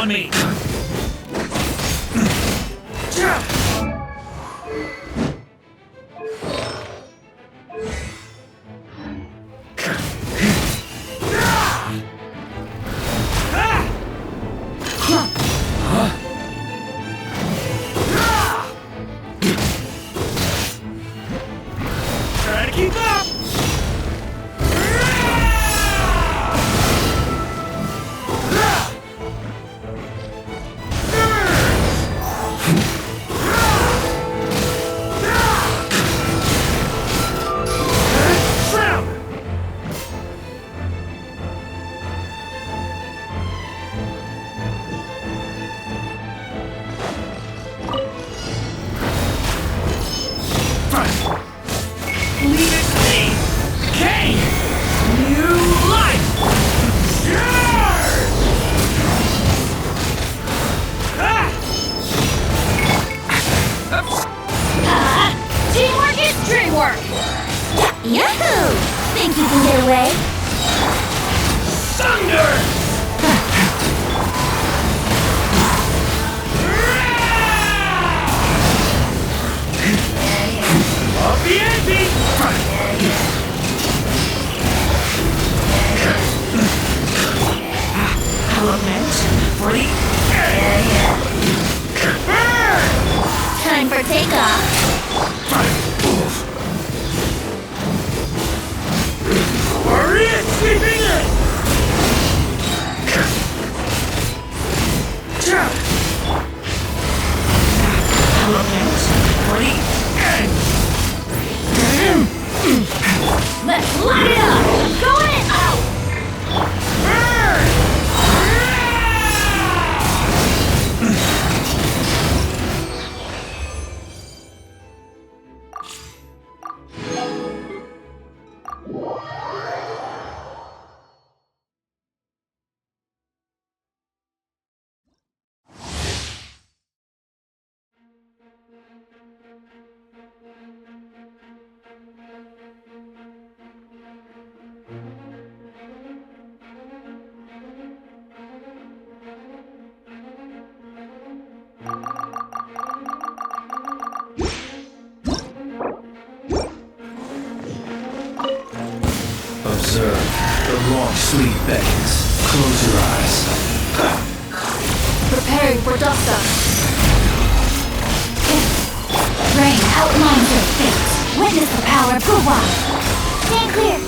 on me! Try to keep up! Yahoo! Think you can get away? Thunder! Up the ante! Element for the Time for takeoff. Warrior sweeping in! Element for the end! Let's light it up! Going it out! Observe the long sleep beckons. Close your eyes. Preparing for dust-up. Rain outlines your fate. Witness the power of Guwa. Stand clear.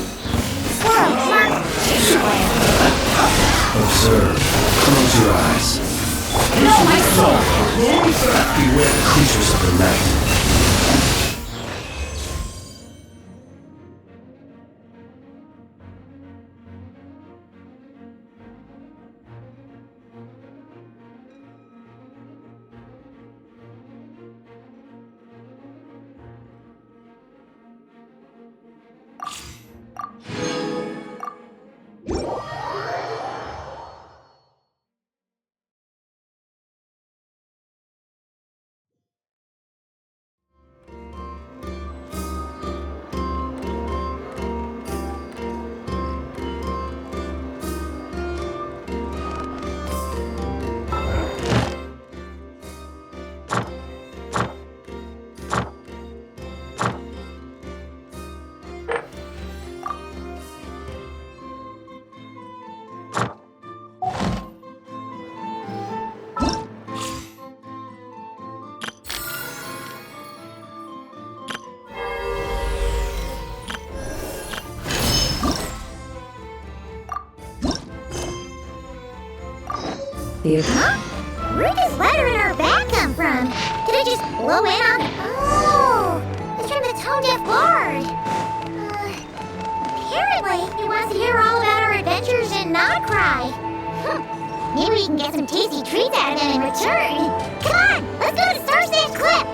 Swirl, mark. Observe. Close your eyes. Know my soul. Beware the creatures of the night. Huh? Where does letter in our bag come from? Did it just blow in on... Oh! It's from the tone-deaf bard! Apparently, he wants to hear all about our adventures in Nocry. Maybe we can get some tasty treats out of him in return. Come on! Let's go to Star Sand Cliff!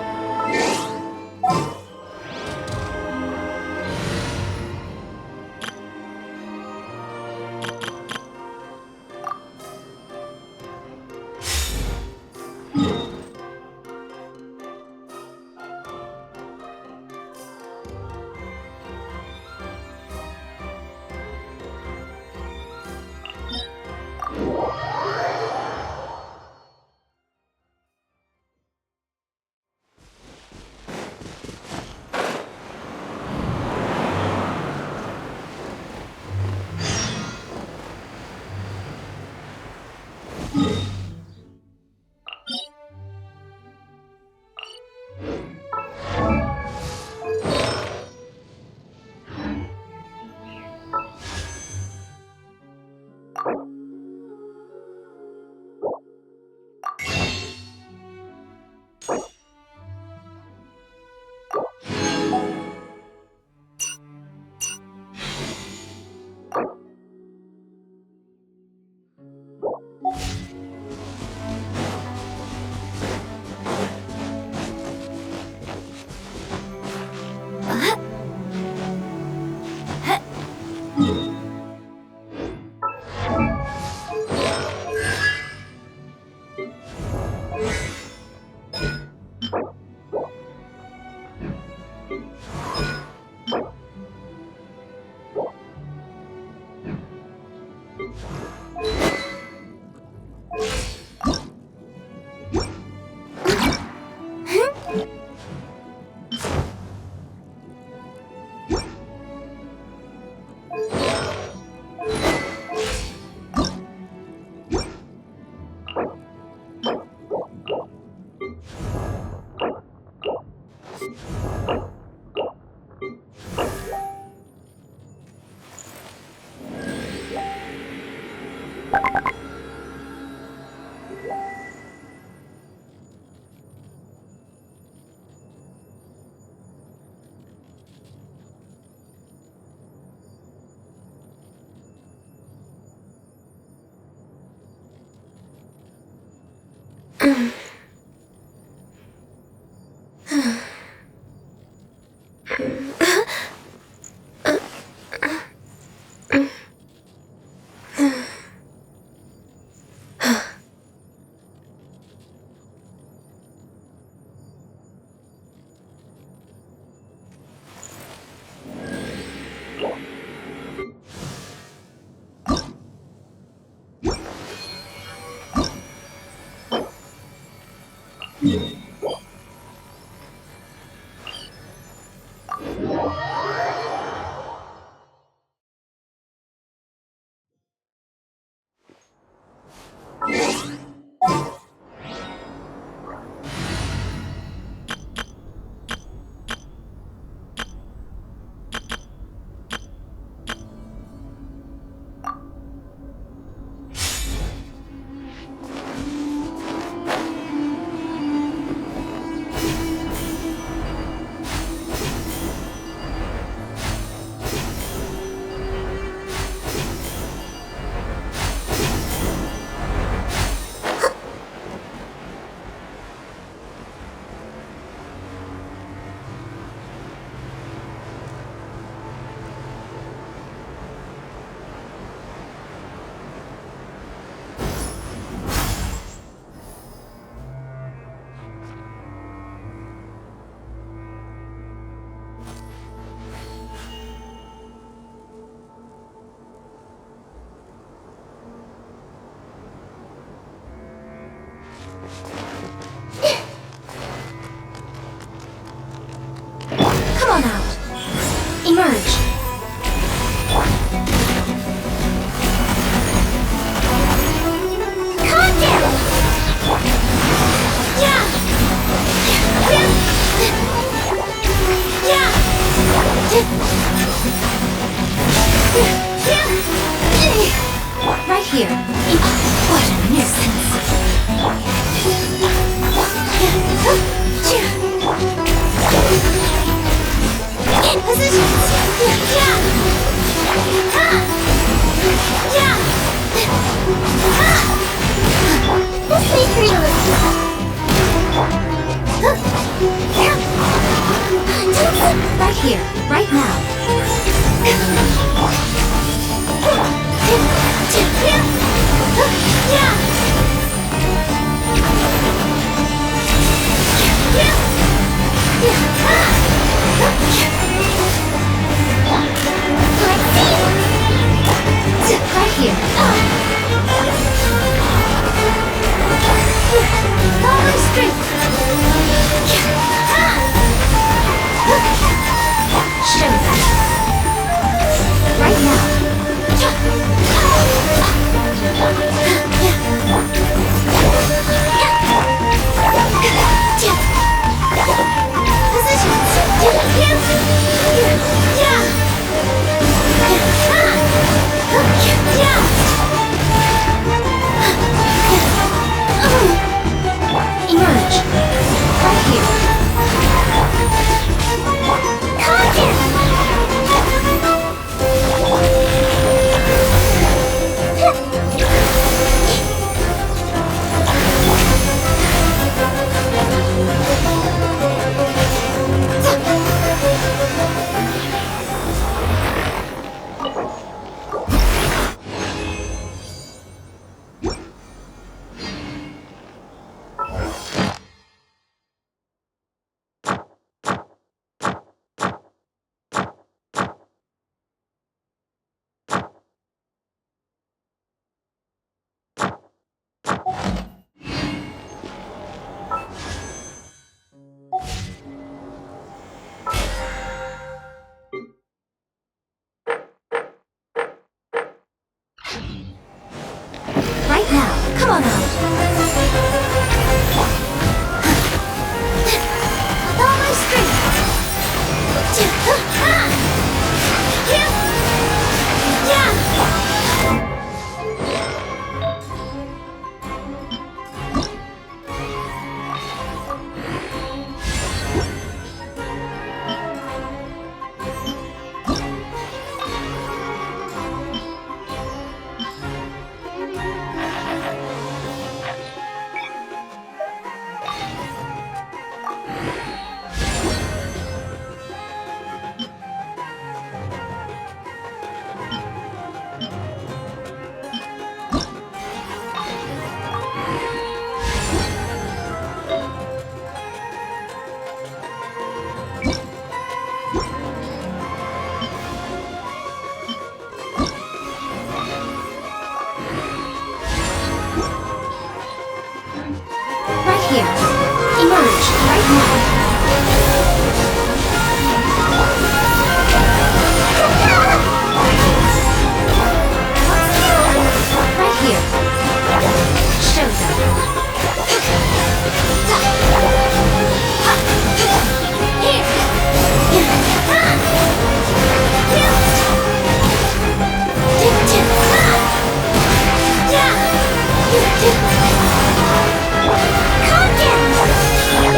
胜在 here. Emerge right now. Right here. Show them.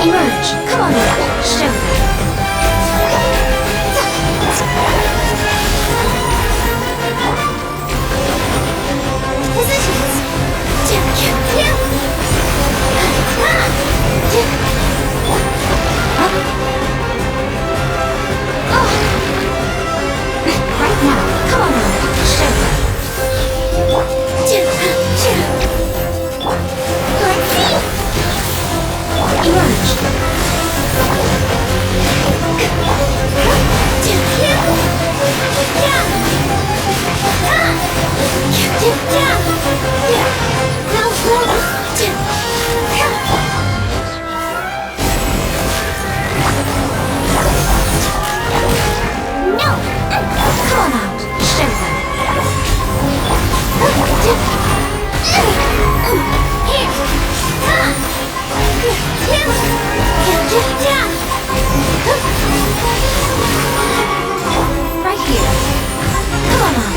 Emerge. Come on now. Show them. Positions. Right now. Come on now. Show them. Let's see. Emerge. No! Come on out. Show them. Right here. Come on out.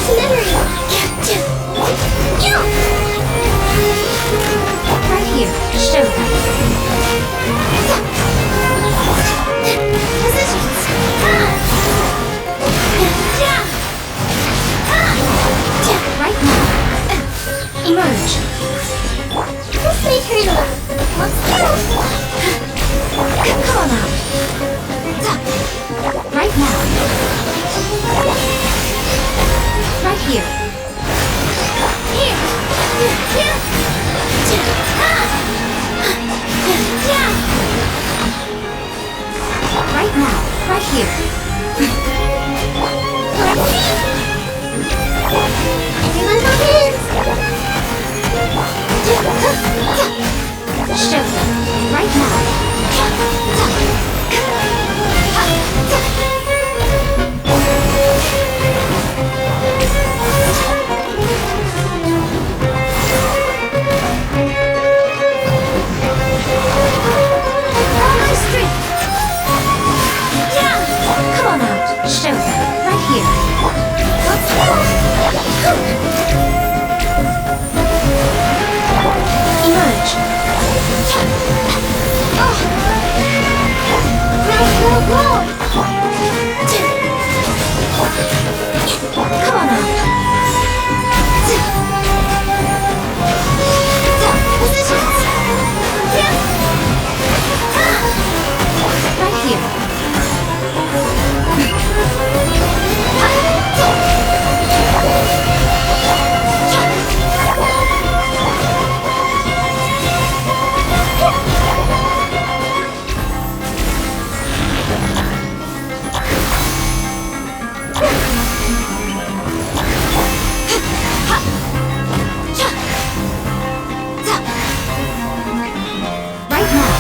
It's memory. Right here. Show them. Positions. Right now. Emerge. Let's make her laugh. Let's go. Come on out. Right now. Right here. Here. Here. Right now. Right here. Let's see. Everyone go hands. Show them. Right now. Come on out. Show them. Right here. Let's go. Emerge. Oh. Roll. Come on out. Positions. Right here. Right now.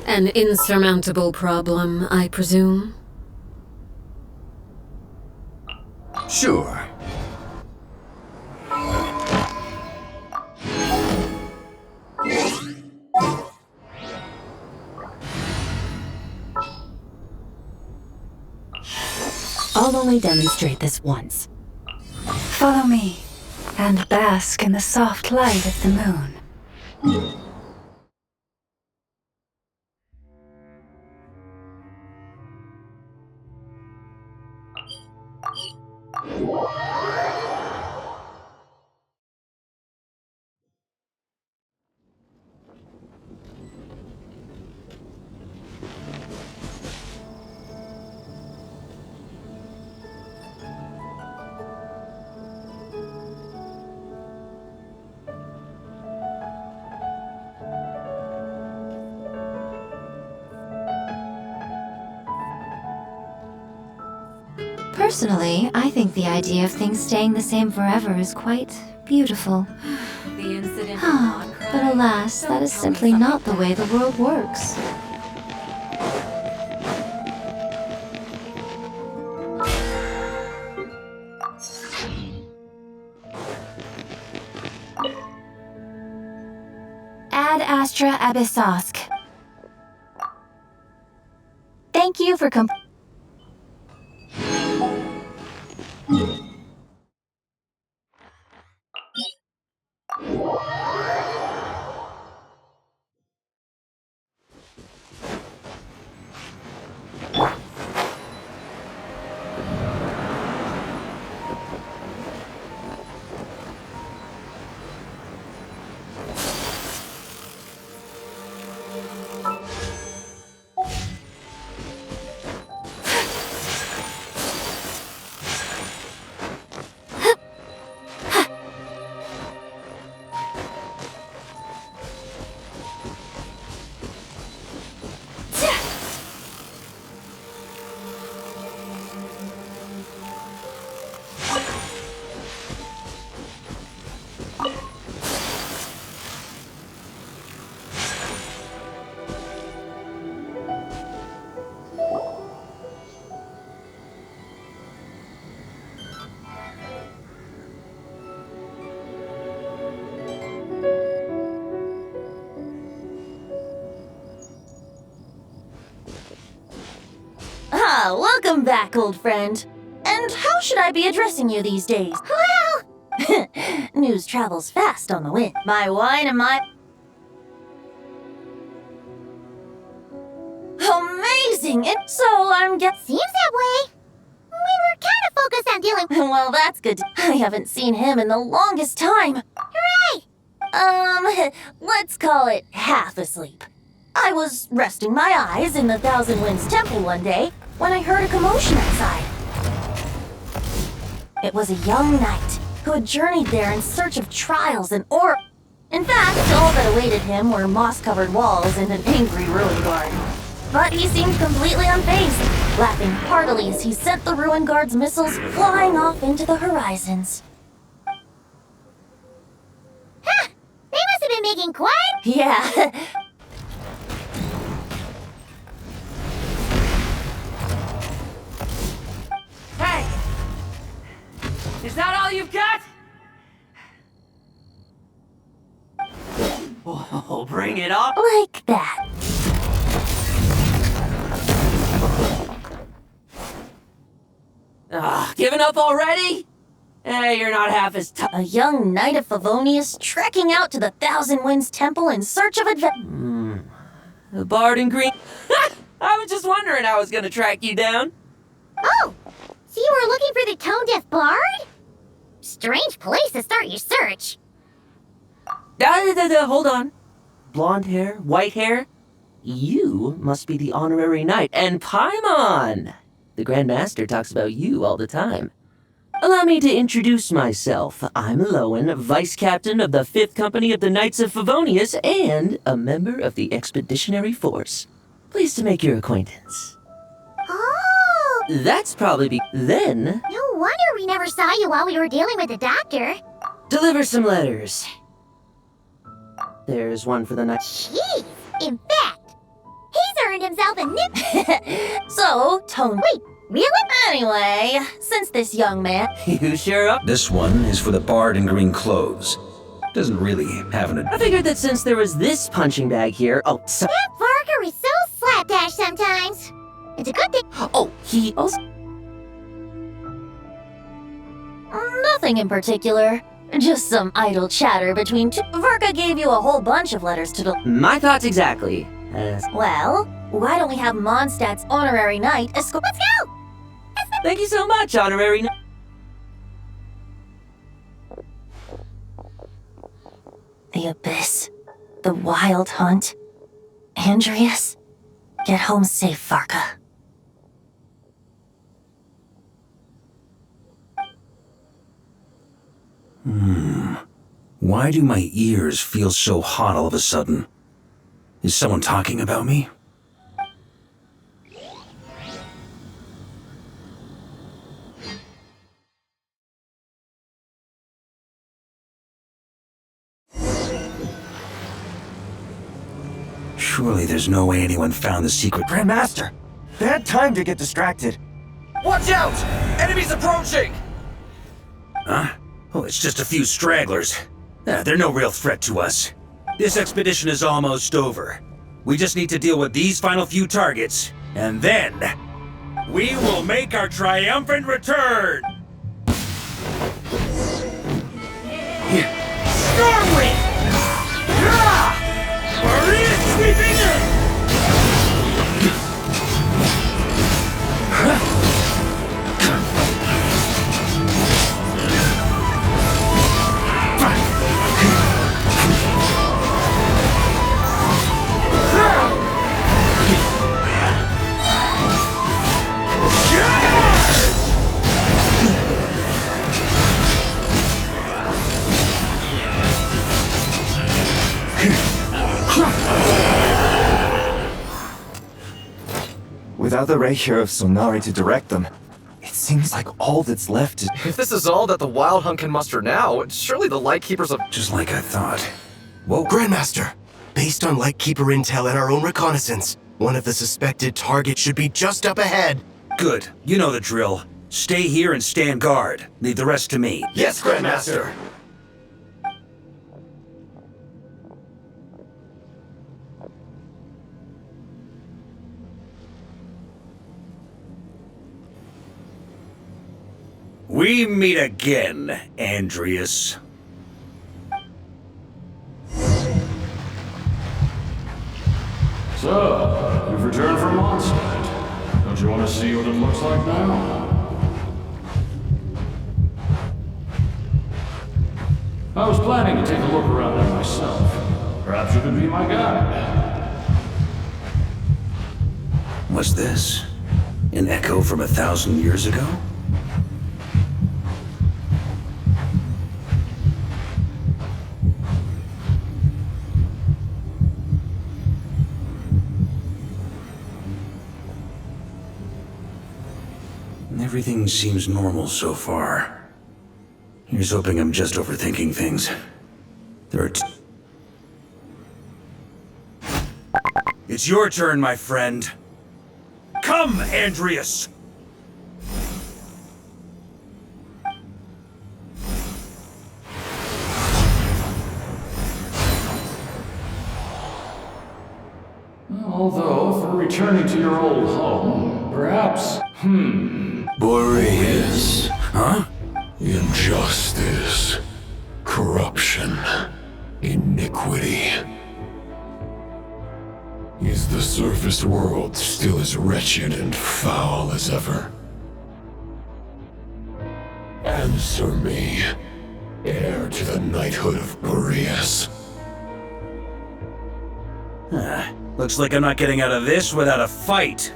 An insurmountable problem, I presume? Sure. I'll only demonstrate this once. Follow me, and bask in the soft light of the moon. Personally, I think the idea of things staying the same forever is quite beautiful. The incident of But alas, that is simply not the way the world works. Ad Astra Abyssosk. Thank you for Welcome back, old friend. And how should I be addressing you these days? Well, News travels fast on the wind. My wine and my... Amazing! So I'm seems that way. We were kind of focused on dealing. Well, that's good. I haven't seen him in the longest time. Hooray! Let's call it half asleep. I was resting my eyes in the Thousand Winds Temple one day when I heard a commotion outside. It was a young knight who had journeyed there in search of trials and In fact, all that awaited him were moss-covered walls and an angry ruin guard. But he seemed completely unfazed, laughing heartily as he sent the ruin guard's missiles flying off into the horizons. Huh! They must have been making quite... Yeah. Hey! Is that all you've got? Oh, bring it on! Like that. Giving up already? Hey, you're not half as tough. A young knight of Favonius trekking out to the Thousand Winds Temple in search of adventure. The bard in green. I was just wondering how I was gonna track you down. Oh! So you were looking for the tone-deaf bard? Strange place to start your search. Hold on. Blonde hair, white hair? You must be the honorary knight. And Paimon! The Grand Master talks about you all the time. Allow me to introduce myself. I'm Lowen, Vice Captain of the 5th Company of the Knights of Favonius and a member of the Expeditionary Force. Pleased to make your acquaintance. Oh! That's probably Then, No wonder we never saw you while we were dealing with the doctor. deliver some letters. There's one for the knight. Jeez! In fact, he's earned himself a nip... So, Tone. Wait, really? Anyway, since this young man... You sure up? This one is for the bard in green clothes. Doesn't really have an... I figured that since there was this punching bag here... Oh, so... That Varka is so slapdash sometimes. It's a good thing. Oh, he also... Nothing in particular. Just some idle chatter between two. Varka gave you a whole bunch of letters to My thoughts exactly. Well, why don't we have Mondstadt's honorary knight escort? Let's go! Thank you so much, honorary... The Abyss. The Wild Hunt. Andreas. Get home safe, Varka. Why do my ears feel so hot all of a sudden? Is someone talking about me? Surely there's no way anyone found the secret... Grandmaster! Bad time to get distracted. Watch out! Enemies approaching! Huh? Oh, it's just a few stragglers. They're no real threat to us. This expedition is almost over. We just need to deal with these final few targets, and then... we will make our triumphant return! Stormwind! Maria sweeping in! Without the Rapier of Sonari to direct them, it seems like all that's left is... If this is all that the Wild Hunt can muster now, surely the Lightkeepers of... Just like I thought. Whoa. Grandmaster, based on Lightkeeper intel and our own reconnaissance, one of the suspected targets should be just up ahead. Good. You know the drill. Stay here and stand guard. Leave the rest to me. Yes, Grandmaster! We meet again, Andreas. So, you've returned from Mondstadt. Don't you want to see what it looks like now? I was planning to take a look around it myself. Perhaps you could be my guide. What's this? An echo from 1,000 years ago? Everything seems normal so far. Here's hoping I'm just overthinking things. There are It's your turn, my friend. Come, Andreas! Although, for returning to your old home, perhaps, Boreas. Huh? Injustice, corruption, iniquity. Is the surface world still as wretched and foul as ever? Answer me, heir to the knighthood of Boreas. Looks like I'm not getting out of this without a fight.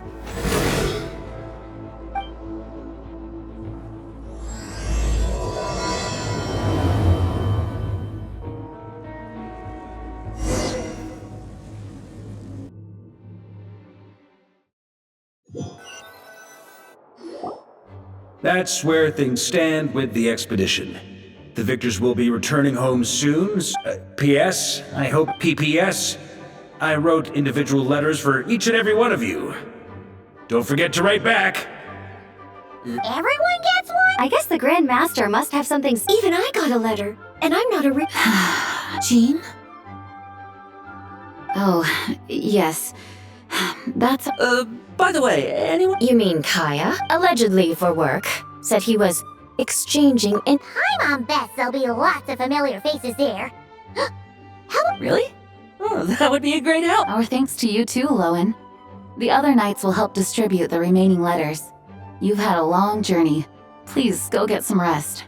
That's where things stand with the expedition. The victors will be returning home soon. P.S. I hope PPS. I wrote individual letters for each and every one of you. Don't forget to write back. Everyone gets one? I guess the Grand Master must have something. Even I got a letter, and I'm not a Jean? Oh, yes. That's... By the way, anyone... You mean Kaya? Allegedly for work. Said he was exchanging in... Paimon bets there'll be lots of familiar faces there. Really? Oh, that would be a great help. Our thanks to you too, Lowen. The other knights will help distribute the remaining letters. You've had a long journey. Please go get some rest.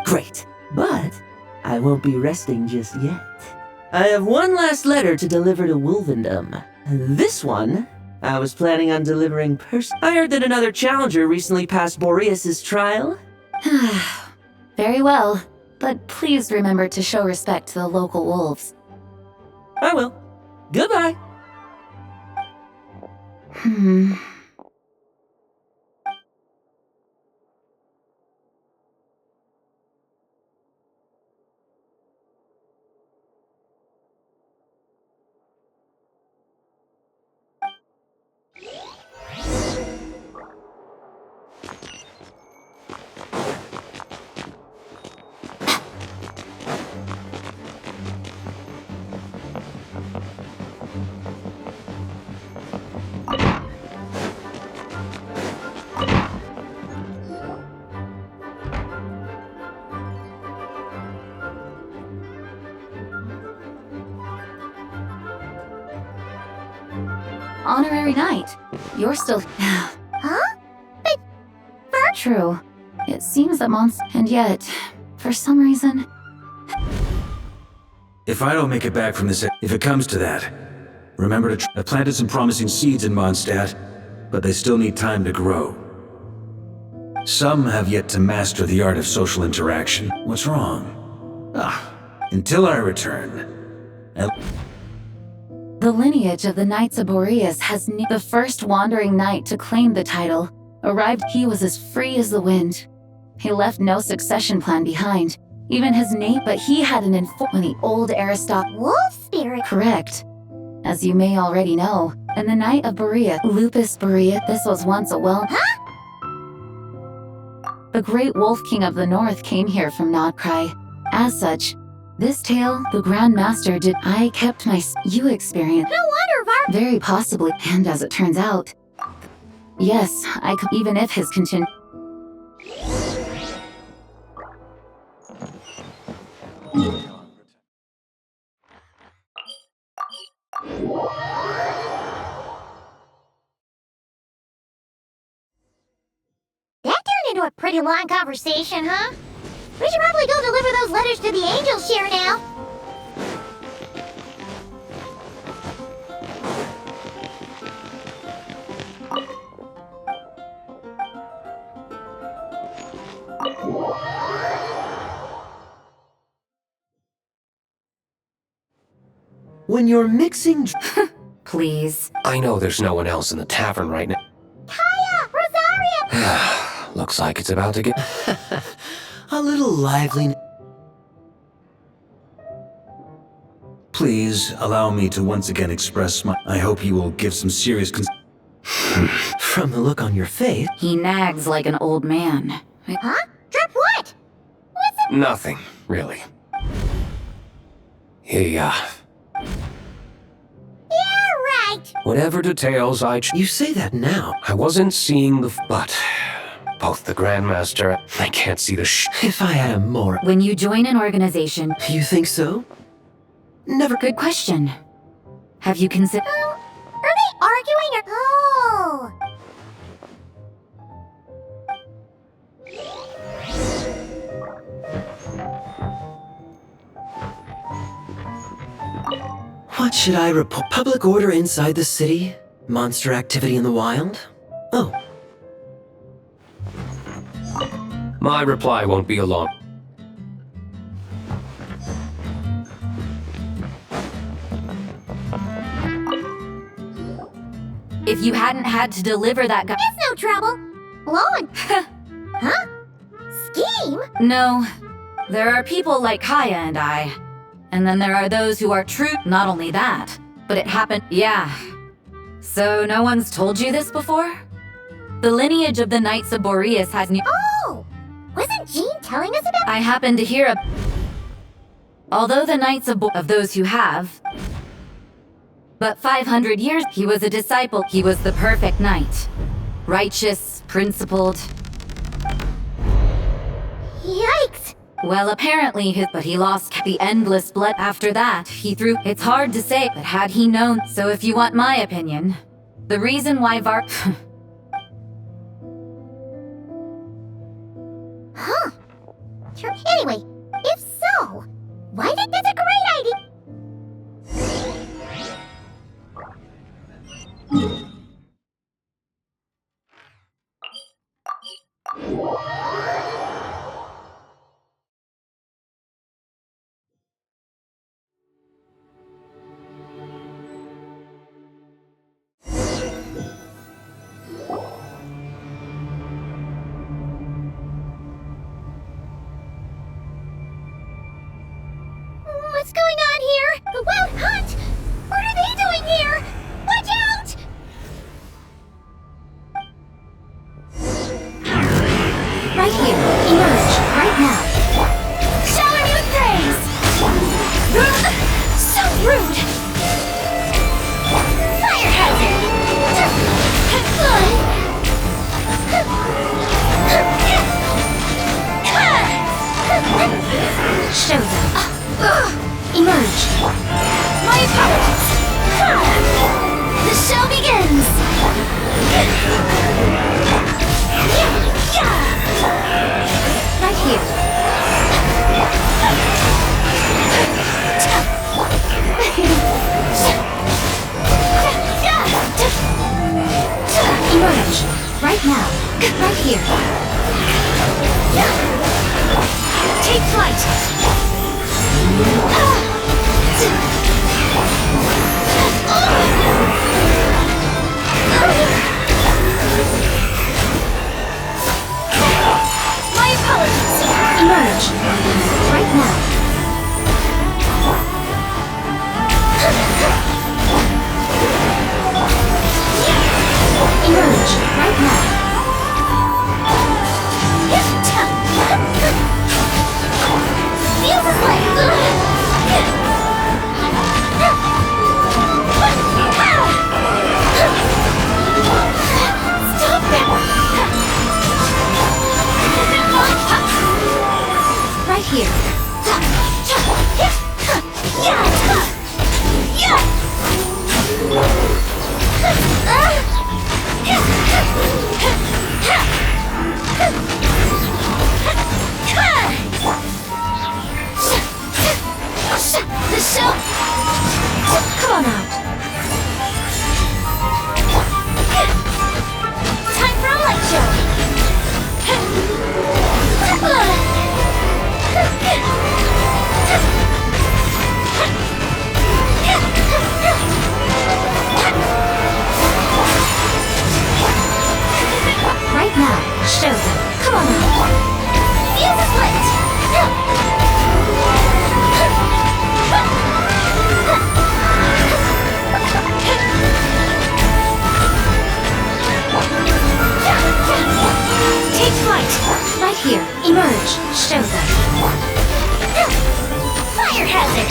Great, but I won't be resting just yet. I have one last letter to deliver to Wolvendom. This one, I was planning on delivering I heard that another challenger recently passed Boreas' trial. Very well, but please remember to show respect to the local wolves. I will. Goodbye. Honorary Knight, you're still... Huh? But... True. It seems that and yet, for some reason... If I don't make it back from this, if it comes to that, remember to I planted some promising seeds in Mondstadt, but they still need time to grow. Some have yet to master the art of social interaction. What's wrong? Until I return. The lineage of the Knights of Boreas has the first wandering knight to claim the title. Arrived, he was as free as the wind. He left no succession plan behind. Even his name, but he had an when the old Wolf spirit. Correct. As you may already know, and the Knight of Borea, Lupis Majoris, this was once a The great Wolf King of the North came here from Nodcry. As such, this tale, the Grand Master did I kept my you experience. No wonder Very possibly, and as it turns out, yes, I could even if his into a pretty long conversation, huh? We should probably go deliver those letters to the angels here now. When you're mixing... Please. I know there's no one else in the tavern right now. Kaya! Rosaria! Looks like it's about to get... A little lively... Please, allow me to once again express my... I hope you will give some serious From the look on your face... He nags like an old man. Huh? Drip what? What's it? Nothing, really. Yeah, right. Whatever details You say that now. I wasn't seeing the... But... Both the Grandmaster... I can't see the If I had a more... When you join an organization... You think so? Never... Good question. Have you considered... Are they arguing or... Oh! What should I report? Public order inside the city? Monster activity in the wild? Oh. My reply won't be long. If you hadn't had to deliver that guy... It's no trouble. Blowing. Huh? Scheme? No. There are people like Kaya and I. And then there are those who are true. Not only that, but it happened... Yeah. So no one's told you this before? The lineage of the Knights of Boreas has new... Oh! Wasn't Jean telling us about... I happened to hear Although the Knights of those who have... But 500 years, he was a disciple. He was the perfect knight. Righteous, principled. Yikes! Well, apparently but he lost the endless blood after that. He threw... It's hard to say, but had he known... So if you want my opinion, the reason why Huh. Anyway, if so, why think that's a great idea? What's going on here? The Wild Hunt! What are they doing here? Watch out! Right here. Emerge. Right now. Shower me with praise! So rude! Fire hazard! Show them. Emerge. My apologies! The show begins! Right here. Emerge. Right now. Right here. Take flight! My apologies! Emerge. Right now. Emerge. Right now. Feels like... show them. Come on now. Fuse is lit. Take flight. Right here. Emerge. Show them. Fire hazard!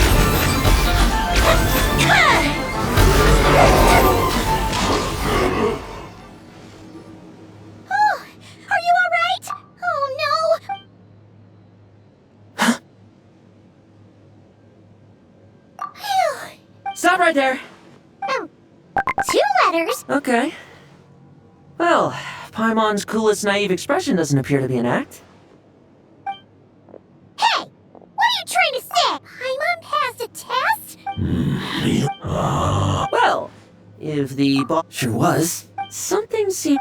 Oh, are you alright? Oh no! Stop right there! 2 letters? Okay. Well, Paimon's coolest naive expression doesn't appear to be an act. Hey! What are you trying to say? Paimon passed a test? Well, if the boss sure was, something seemed...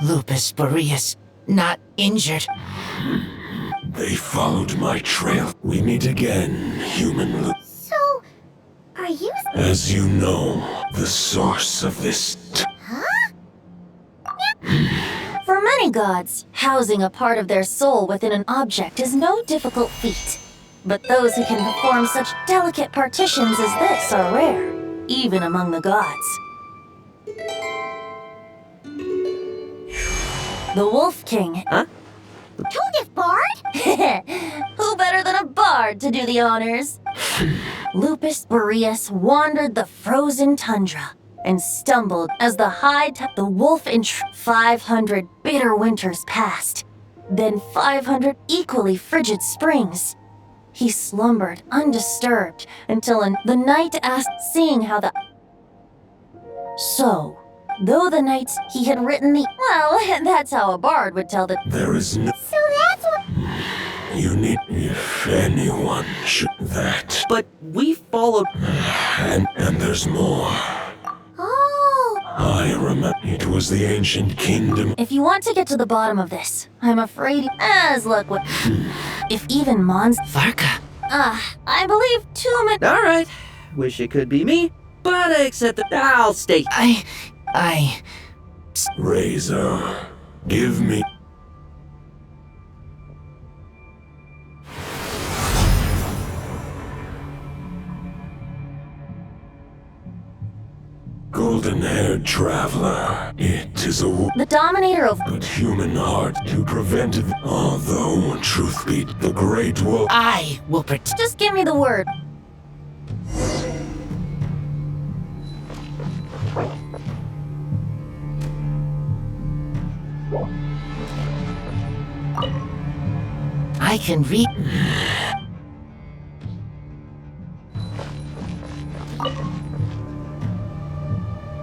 Lupis Majoris, not injured. They followed my trail. We meet again, human Lupis. So, are you... As you know, the source of this... Huh? For many gods, housing a part of their soul within an object is no difficult feat. But those who can perform such delicate partitions as this are rare, even among the gods. The Wolf King. Huh? Told Bard? Who better than a bard to do the honors? Lupis Majoris wandered the frozen tundra and stumbled as the the wolf in 500 bitter winters passed, then 500 equally frigid springs. He slumbered undisturbed until the night asked, seeing how the... So, though the nights he had written the... Well, that's how a bard would tell the... There is no... So that's what... You need... If anyone should... That... But we followed... And there's more. Oh... I remember it was the ancient kingdom. If you want to get to the bottom of this, I'm afraid, as luck would... If even Mons... Varka. I believe too many... Alright. Wish it could be me, but I accept that I'll stay. I... Razor, give me... Golden-haired traveler, it is a The dominator of... but human heart to prevent it. Although, truth be, the great wolf... I will protect... Just give me the word. I can read...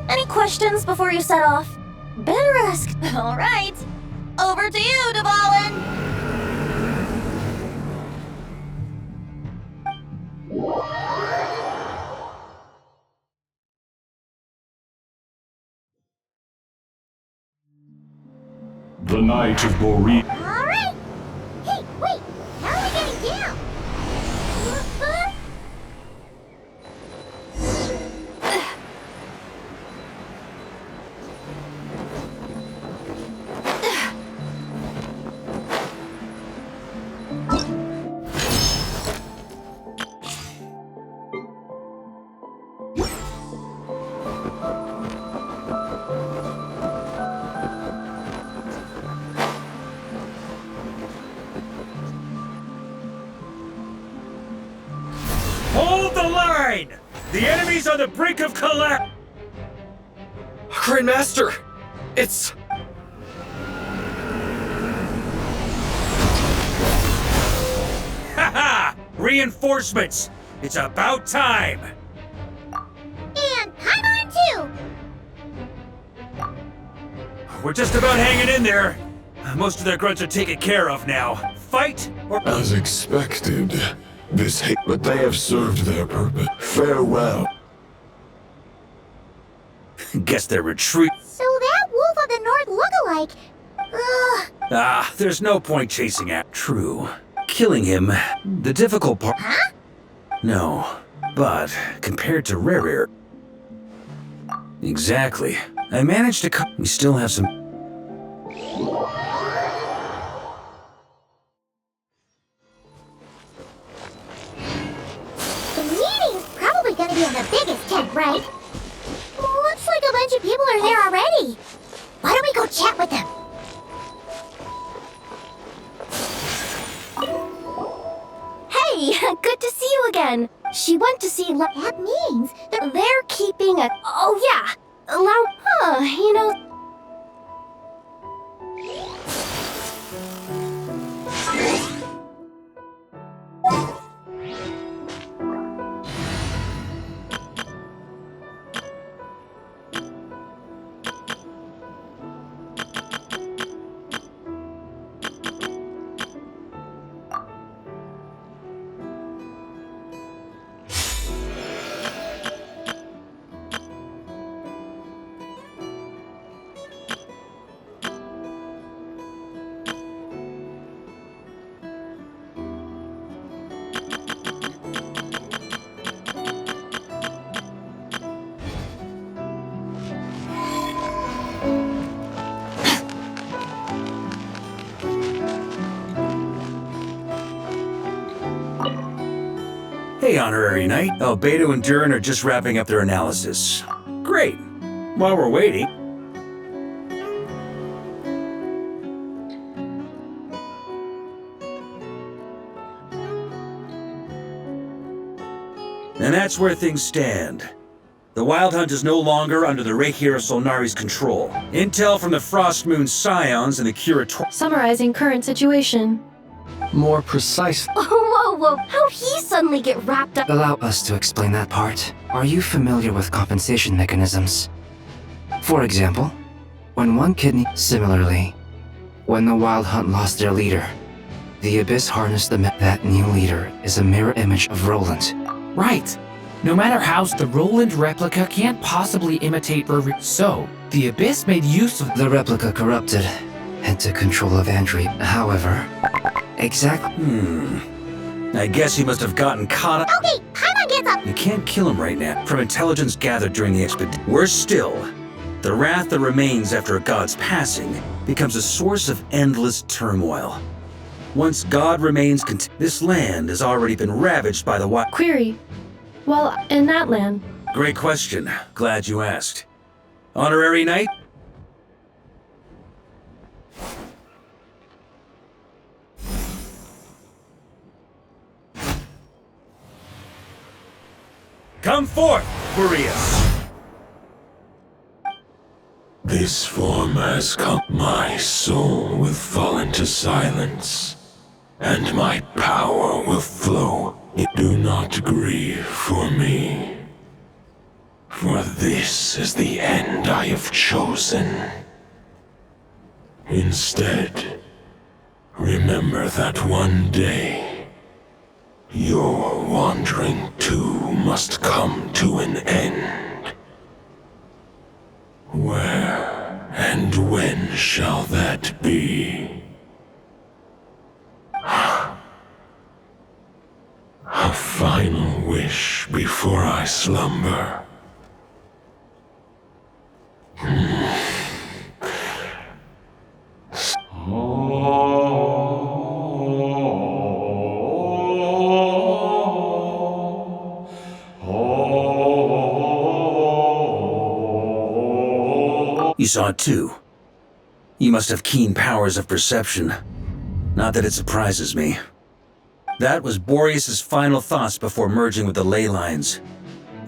Any questions before you set off? Better ask. All right. Over to you, Dvalin. The Knight of Boreas. Alright! Hey, wait! How are we getting down? Hold the line! The enemy's on the brink of collapse! Grandmaster! It's... Haha! Reinforcements! It's about time! And Paimon too! We're just about hanging in there. Most of their grunts are taken care of now. Fight or... As expected, this hate, but they have served their purpose. Farewell. Guess they're retreat. So that wolf of the north look-alike. Ugh. There's no point chasing after. True. Killing him, the difficult part. Huh? No, but compared to Rare. Exactly. I managed to cut. We still have some. The meeting's probably gonna be in the biggest tent, right? Looks like a bunch of people are there already. Why don't we go chat with them? Hey, good to see you again. She went to see That means they're keeping a... Oh, yeah. You know... Hey, Honorary Knight. Albedo and Durin are just wrapping up their analysis. Great. While we're waiting... And that's where things stand. The Wild Hunt is no longer under the Reikir Solnari's control. Intel from the Frost Moon Scions and the Curator... Summarizing current situation. More precise. Whoa. How'd he suddenly get wrapped up? Allow us to explain that part. Are you familiar with compensation mechanisms? For example, when one kidney... Similarly, when the Wild Hunt lost their leader, the Abyss harnessed that new leader is a mirror image of Roland. Right. No matter how, the Roland replica can't possibly imitate so, the Abyss made use of... The replica corrupted into control of Andri. However, I guess he must have gotten caught up. Okay, Paimon gets up. You can't kill him right now. From intelligence gathered during the expedition. Worse still, the wrath that remains after a god's passing becomes a source of endless turmoil. Once God remains this land has already been ravaged by the wild... Query. Well, in that land... Great question. Glad you asked. Honorary Knight? Come forth, Boreas! This form has come. My soul will fall into silence, and my power will flow. Do not grieve for me, for this is the end I have chosen. Instead, remember that one day, your wandering too must come to an end. Where and when shall that be? A final wish before I slumber. You saw it too. You must have keen powers of perception. Not that it surprises me. That was Boreas' final thoughts before merging with the ley lines.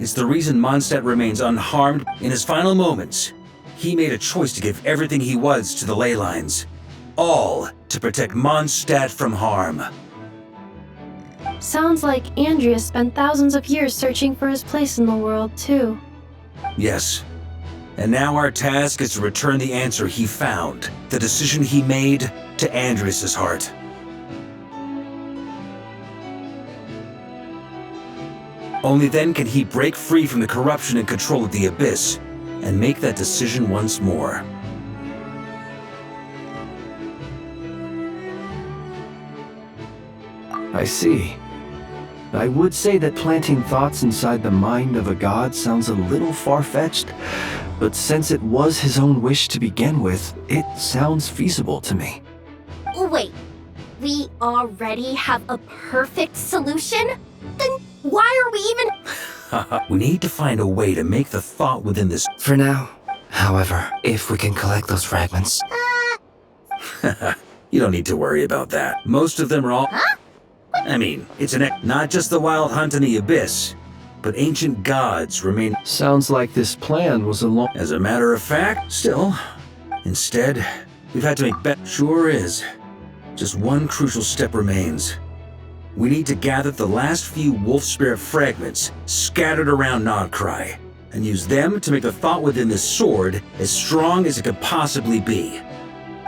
It's the reason Mondstadt remains unharmed. In his final moments, he made a choice to give everything he was to the ley lines. All to protect Mondstadt from harm. Sounds like Andrea spent thousands of years searching for his place in the world, too. Yes. And now our task is to return the answer he found, the decision he made, to Andrias' heart. Only then can he break free from the corruption and control of the Abyss and make that decision once more. I see. I would say that planting thoughts inside the mind of a god sounds a little far-fetched, but since it was his own wish to begin with, it sounds feasible to me. Wait, we already have a perfect solution? Then why are we even— We need to find a way to make the thought within this— For now, however, if we can collect those fragments... You don't need to worry about that. Most of them are all— Huh? I mean, it's not just the Wild Hunt in the Abyss, but ancient gods remain— Sounds like this plan was a long— As a matter of fact, still. Instead, we've had to make bet— Sure is. Just one crucial step remains. We need to gather the last few wolf spirit fragments scattered around Nodcry, and use them to make the thought within this sword as strong as it could possibly be.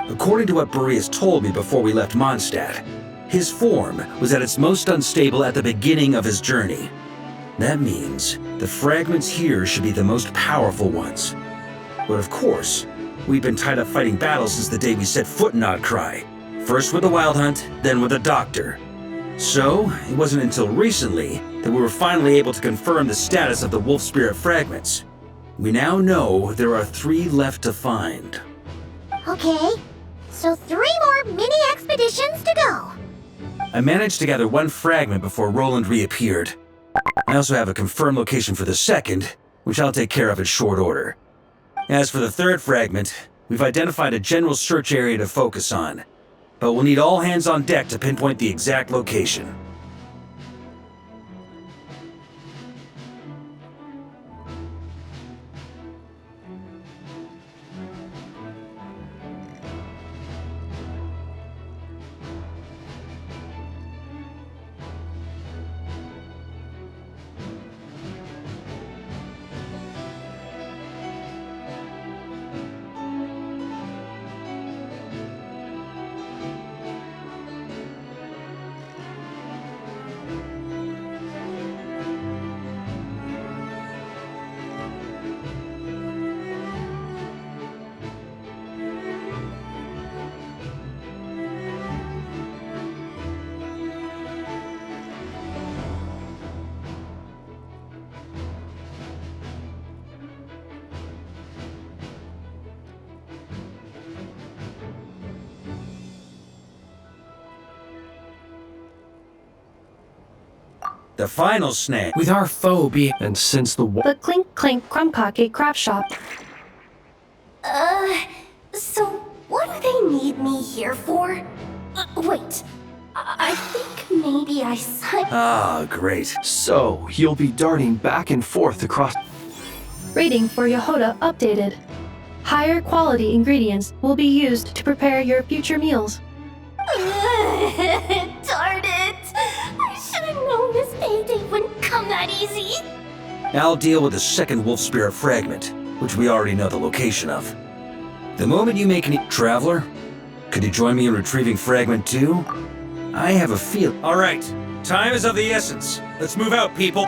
According to what Boreas told me before we left Mondstadt, his form was at its most unstable at the beginning of his journey. That means the fragments here should be the most powerful ones. But of course, we've been tied up fighting battles since the day we set foot in Nodcry. First with the Wild Hunt, then with the Doctor. So, it wasn't until recently that we were finally able to confirm the status of the wolf spirit fragments. We now know there are 3 left to find. Okay, so 3 more mini expeditions to go. I managed to gather 1 fragment before Roland reappeared. I also have a confirmed location for the second, which I'll take care of in short order. As for the 3rd fragment, we've identified a general search area to focus on, but we'll need all hands on deck to pinpoint the exact location. The final snag. With our foe being— And since the Clink Clink Crumpocket Craft Shop. So what do they need me here for? Wait, I think maybe I signed— Ah, great. So, you'll be darting back and forth across— Rating for Yehoda updated. Higher quality ingredients will be used to prepare your future meals. Darn it! I should have known this payday wouldn't come that easy. I'll deal with the second wolf spirit fragment, which we already know the location of. The moment you make any— Traveler, could you join me in retrieving fragment 2? I have a feel— Alright, time is of the essence. Let's move out, people.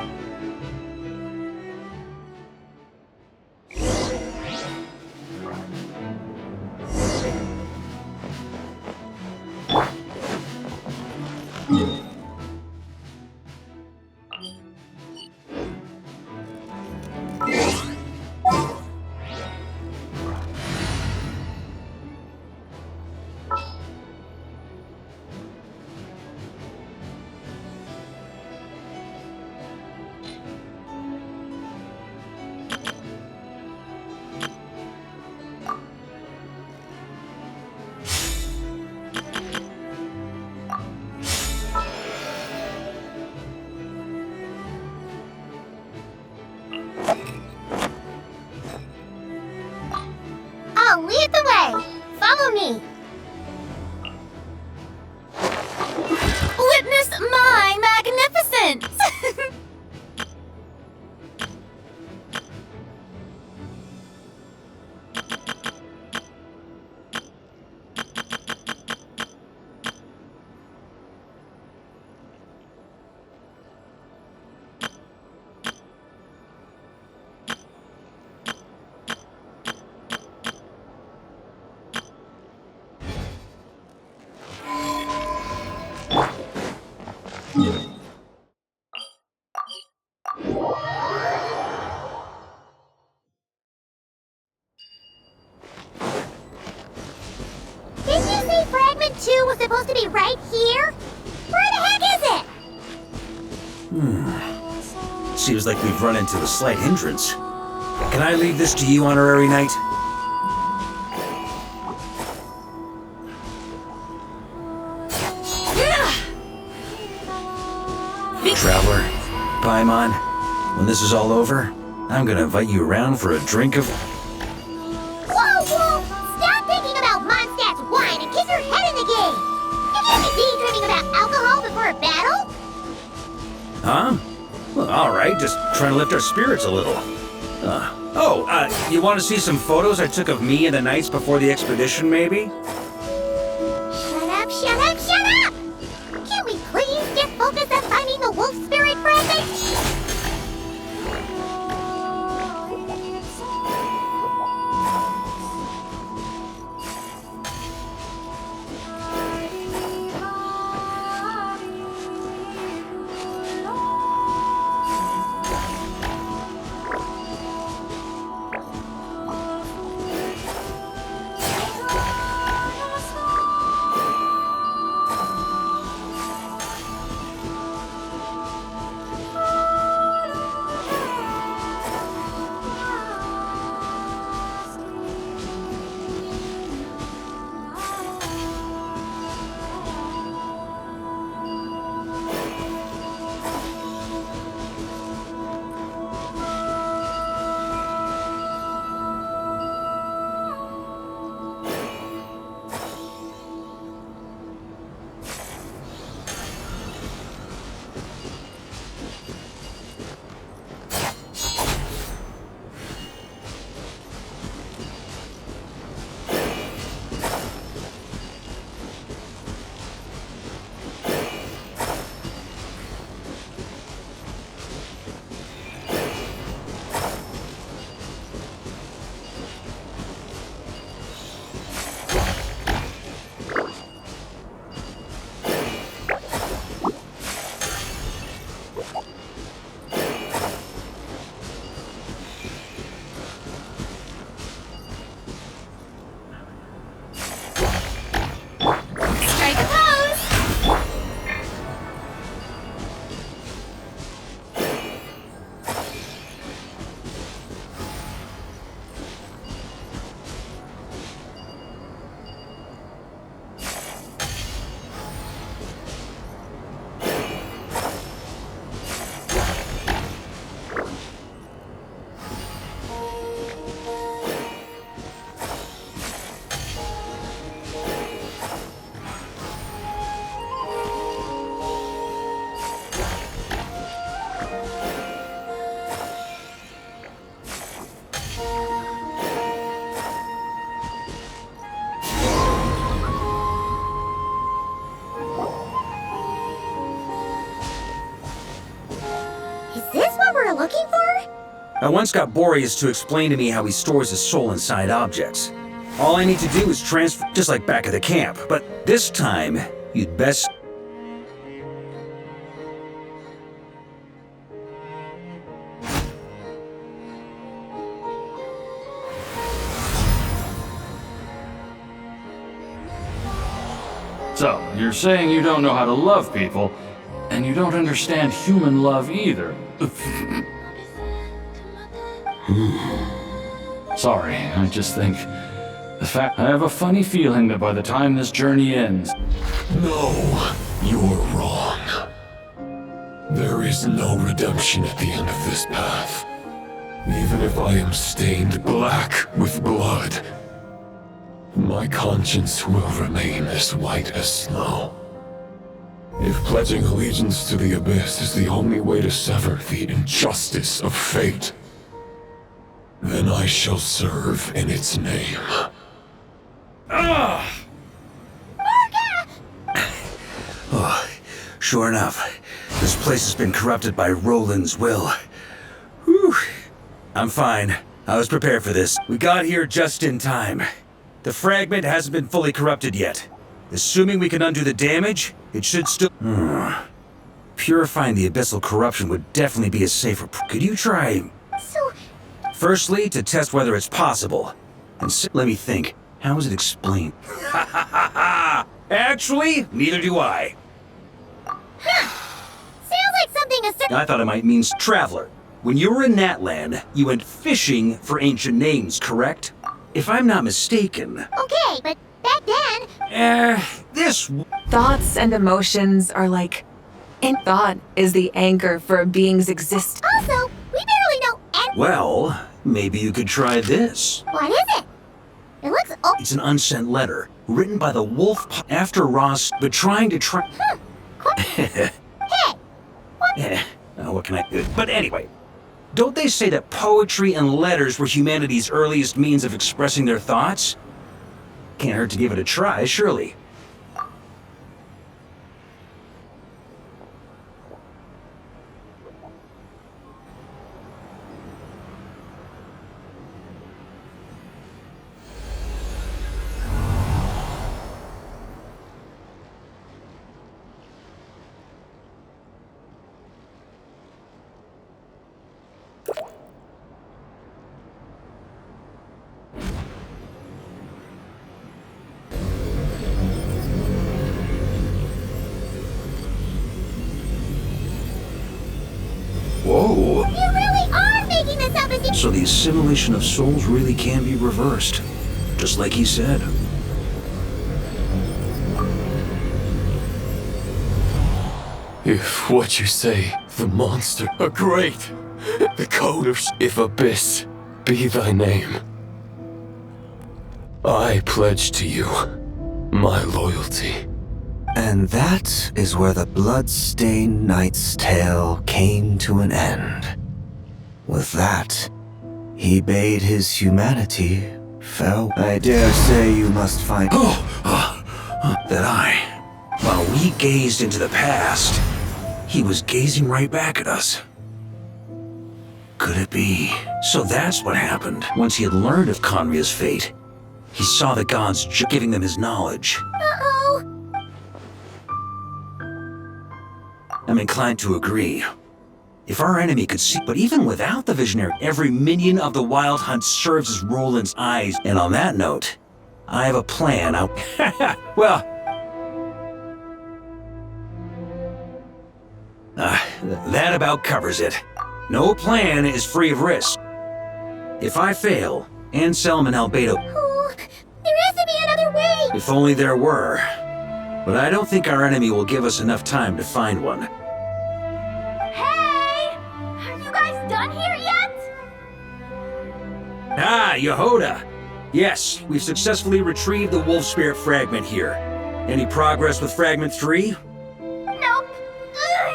to be right here? Where the heck is it? Seems like we've run into a slight hindrance. Can I leave this to you, Honorary Knight? Traveler, Paimon, when this is all over, I'm gonna invite you around for a drink of... Whoa, whoa! Stop thinking about Mondstadt's wine and kick your head in the game! You can't be daydreaming about alcohol before a battle! Huh? Well, alright, just trying to lift our spirits a little. You want to see some photos I took of me and the knights before the expedition, maybe? Shut up, shut up, shut up! Can we please get focused on finding the wolf spirit fragment? Looking for? I once got Boreas to explain to me how he stores his soul inside objects. All I need to do is transfer, just like back at the camp. But this time, you'd best... So, you're saying you don't know how to love people, and you don't understand human love either. Sorry, I just think... I have a funny feeling that by the time this journey ends... No, you're wrong. There is no redemption at the end of this path. Even if I am stained black with blood, my conscience will remain as white as snow. If pledging allegiance to the Abyss is the only way to sever the injustice of fate, then I shall serve in its name. Oh, sure enough, this place has been corrupted by Roland's will. Whew. I'm fine. I was prepared for this. We got here just in time. The fragment hasn't been fully corrupted yet. Assuming we can undo the damage, it should still... Purifying the abyssal corruption would definitely be a safer... Could you try... So... Firstly, to test whether it's possible. And let me think. How is it explained? Actually, neither do I. Sounds like something I thought it might mean traveler. When you were in Natland, you went fishing for ancient names, correct? If I'm not mistaken. Okay, but back then... This... Thoughts and emotions are like... And thought is the anchor for a being's existence. Also, we barely know Well, maybe you could try this. What is it? It looks... Oh. It's an unsent letter, written by the wolf after Ross, but trying to try... Hey! What can I do? But anyway, don't they say that poetry and letters were humanity's earliest means of expressing their thoughts? Can't hurt to give it a try, surely. Whoa! You really are making this up as you... So the assimilation of souls really can be reversed, just like he said. If what you say, the monster are great, the code of if abyss be thy name, I pledge to you my loyalty. And that is where the blood-stained knight's tale came to an end. With that, he bade his humanity farewell. I dare say you must find... While we gazed into the past, he was gazing right back at us. Could it be? So that's what happened. Once he had learned of Conria's fate, he saw the gods giving them his knowledge. Uh-oh. I'm inclined to agree. If our enemy could see, but even without the visionary, every minion of the Wild Hunt serves as Roland's eyes. And on that note, I have a plan. Well, that about covers it. No plan is free of risk. If I fail, Anselm and Albedo... Oh, there has to be another way! If only there were. But I don't think our enemy will give us enough time to find one. Hey! Are you guys done here yet? Ah, Yehoda! Yes, we've successfully retrieved the Wolf Spirit Fragment here. Any progress with Fragment 3? Nope.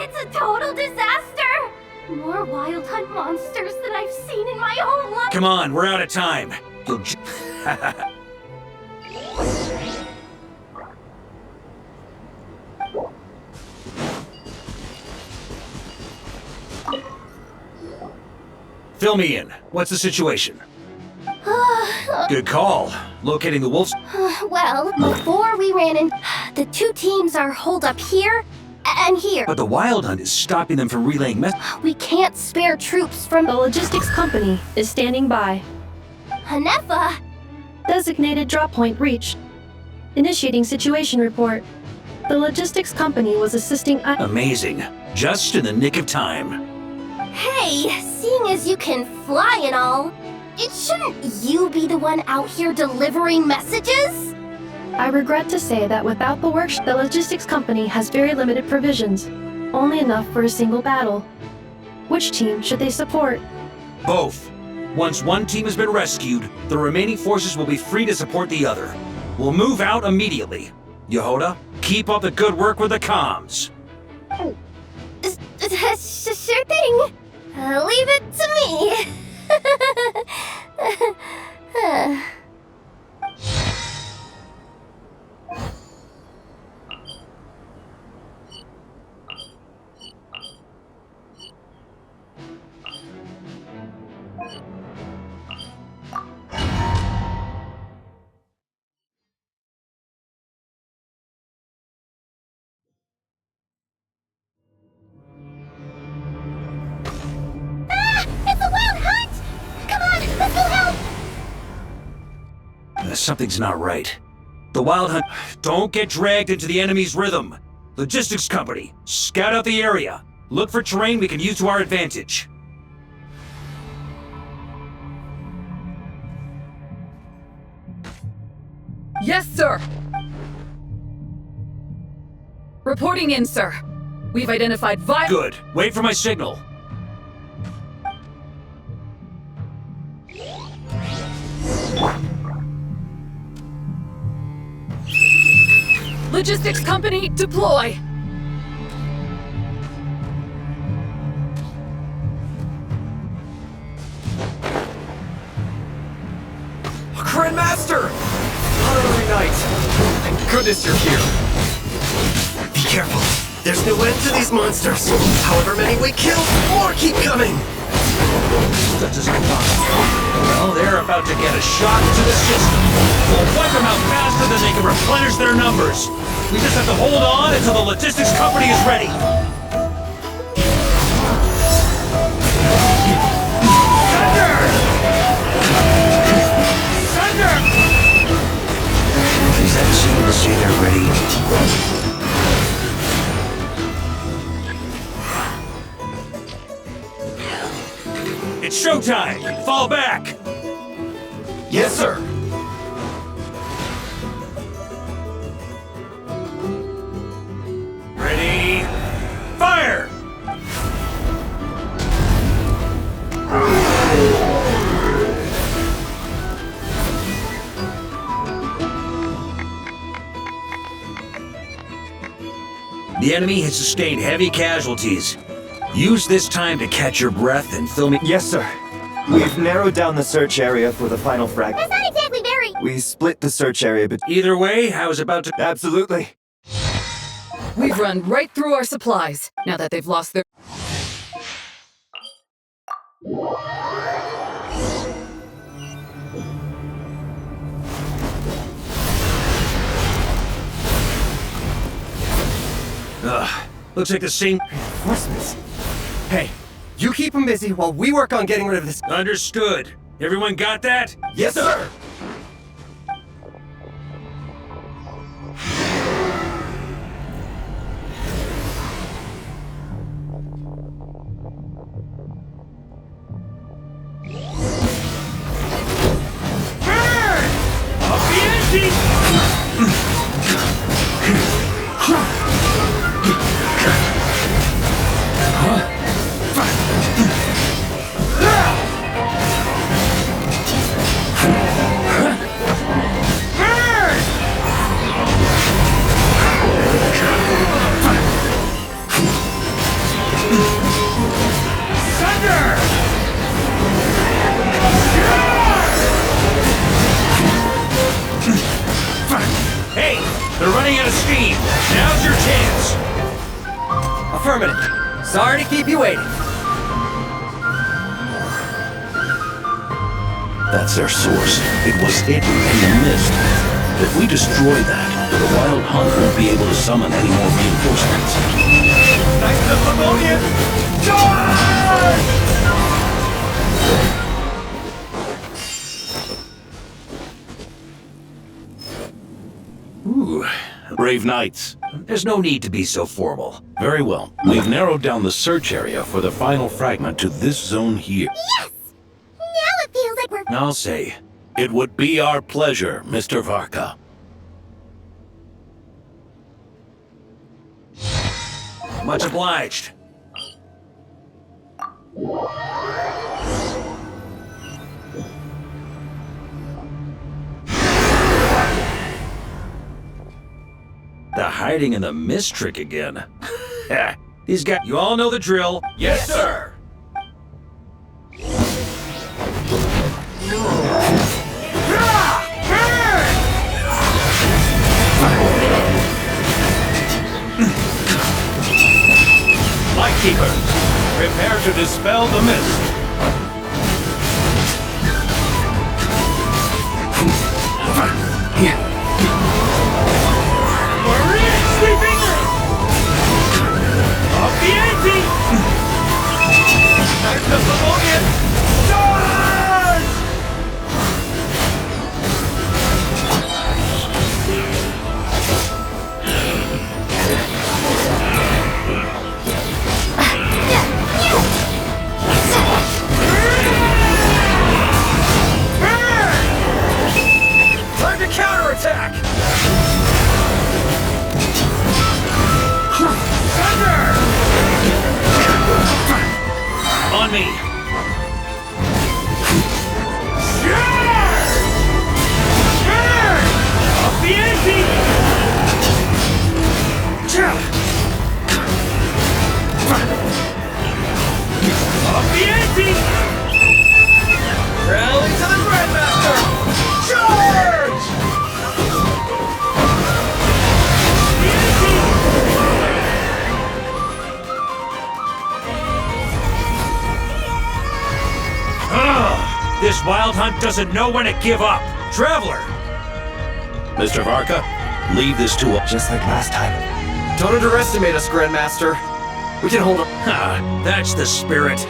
It's a total disaster! More Wild Hunt monsters than I've seen in my whole life! Come on, we're out of time. You'll Fill me in. What's the situation? Good call. Locating the wolves. Well, before we ran in, the two teams are holed up here and here. But the Wild Hunt is stopping them from relaying messages. We can't spare troops from... The logistics company is standing by. Hanefa! Designated drop point reached. Initiating situation report. The logistics company was assisting... Amazing. Just in the nick of time. Hey, seeing as you can fly and all, shouldn't you be the one out here delivering messages? I regret to say that without the workshop, the logistics company has very limited provisions. Only enough for a single battle. Which team should they support? Both. Once one team has been rescued, the remaining forces will be free to support the other. We'll move out immediately. Yehoda, keep up the good work with the comms. Sure thing. Leave it to me. Something's not right. The Wild Hunt. Don't get dragged into the enemy's rhythm. Logistics company, scout out the area. Look for terrain we can use to our advantage. Yes, sir! Reporting in, sir. We've identified Good. Wait for my signal. Logistics company, deploy! Grandmaster! Honorary Knight! Thank goodness you're here. Be careful. There's no end to these monsters. However many we kill, more keep coming. That doesn't well, they're about to get a shock to the system. We'll wipe them out faster than they can replenish their numbers. We just have to hold on until the logistics company is ready. Thunder! Thunder! Is that soon to say they're ready? It's showtime! Fall back! Yes, sir. Ready? Fire! The enemy has sustained heavy casualties. Use this time to catch your breath and fill me. Yes, sir. We've narrowed down the search area for the final frag. That's not exactly very... We split the search area, but... Either way, I was about to... Absolutely. We've run right through our supplies, now that they've lost their... Looks like the same... Reinforcements. Hey, you keep them busy while we work on getting rid of this... Understood. Everyone got that? Yes, sir! Hey, they're running out of steam. Now's your chance. Affirmative. Sorry to keep you waiting. That's their source. It was hidden in the mist. If we destroy that, the Wild Hunt won't be able to summon any more reinforcements. Knights of Livonian, charge! Ooh. Brave Knights. There's no need to be so formal. Very well. We've narrowed down the search area for the final fragment to this zone here. Yes! Now it feels like we're... I'll say. It would be our pleasure, Mr. Varka. Much obliged. The hiding in the mist trick again. These guys, you all know the drill. Yes, sir! Lightkeepers, prepare to dispel the mist. Sleeping! Off the ante! Knights of Livonian, charge! me! Rally to the Grandmaster! Charge! This wild hunt doesn't know when to give up. Traveler! Mr. Varka, leave this to us. Just like last time. Don't underestimate us, Grandmaster. We can hold up. That's the spirit.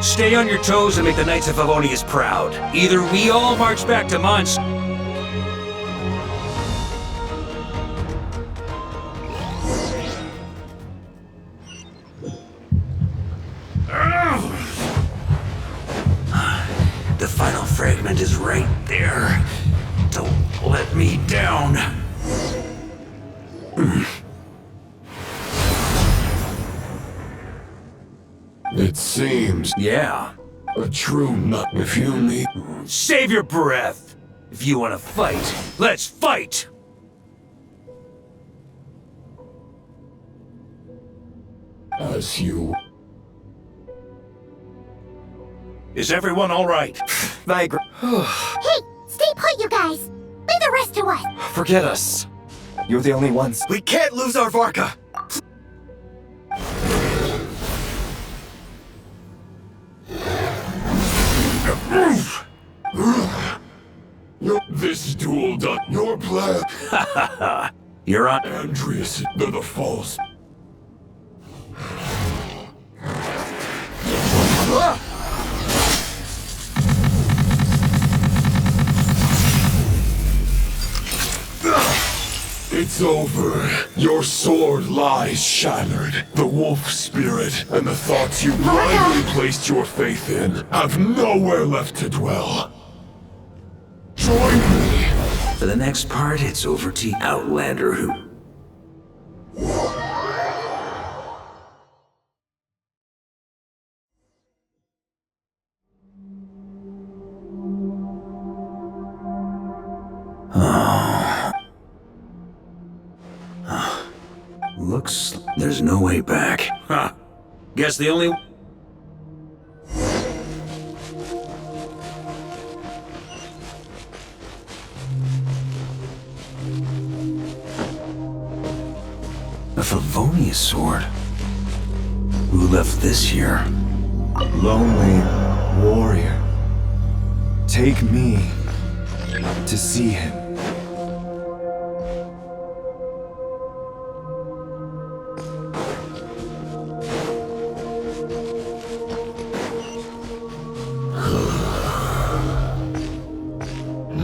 Stay on your toes and make the Knights of Favonius proud. Either we all march back to Mons. The final fragment is right there. Don't let me down. It seems. Yeah. A true nut if you need. Save your breath. If you want to fight, let's fight! As you. Is everyone all right? Hey, stay put, you guys. Leave the rest to us. Forget us. You're the only ones. We can't lose our Varka! This duel done your plan. You're on. Andreas, the false. It's over. Your sword lies shattered. The wolf spirit and the thoughts you blindly placed your faith in have nowhere left to dwell. Join me. For the next part, it's over to Outlander who... Looks there's no way back. Huh. Guess the only... A Favonius sword. Who left this here? Lonely warrior. Take me to see him.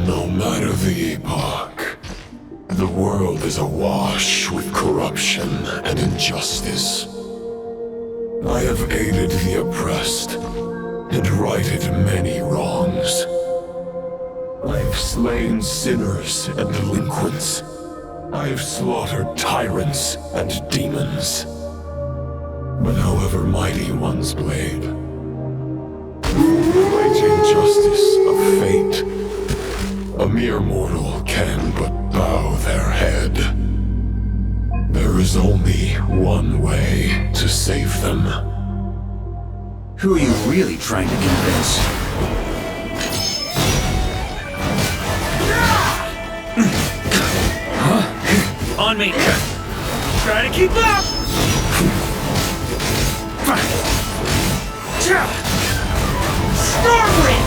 No matter the epoch, the world is awash with corruption and injustice. I have aided the oppressed and righted many wrongs. I have slain sinners and delinquents. I have slaughtered tyrants and demons. But however mighty one's blade, the great injustice of fate, a mere mortal can but bow their head. There is only one way to save them. Who are you really trying to convince? On me! Try to keep up! Stormwind!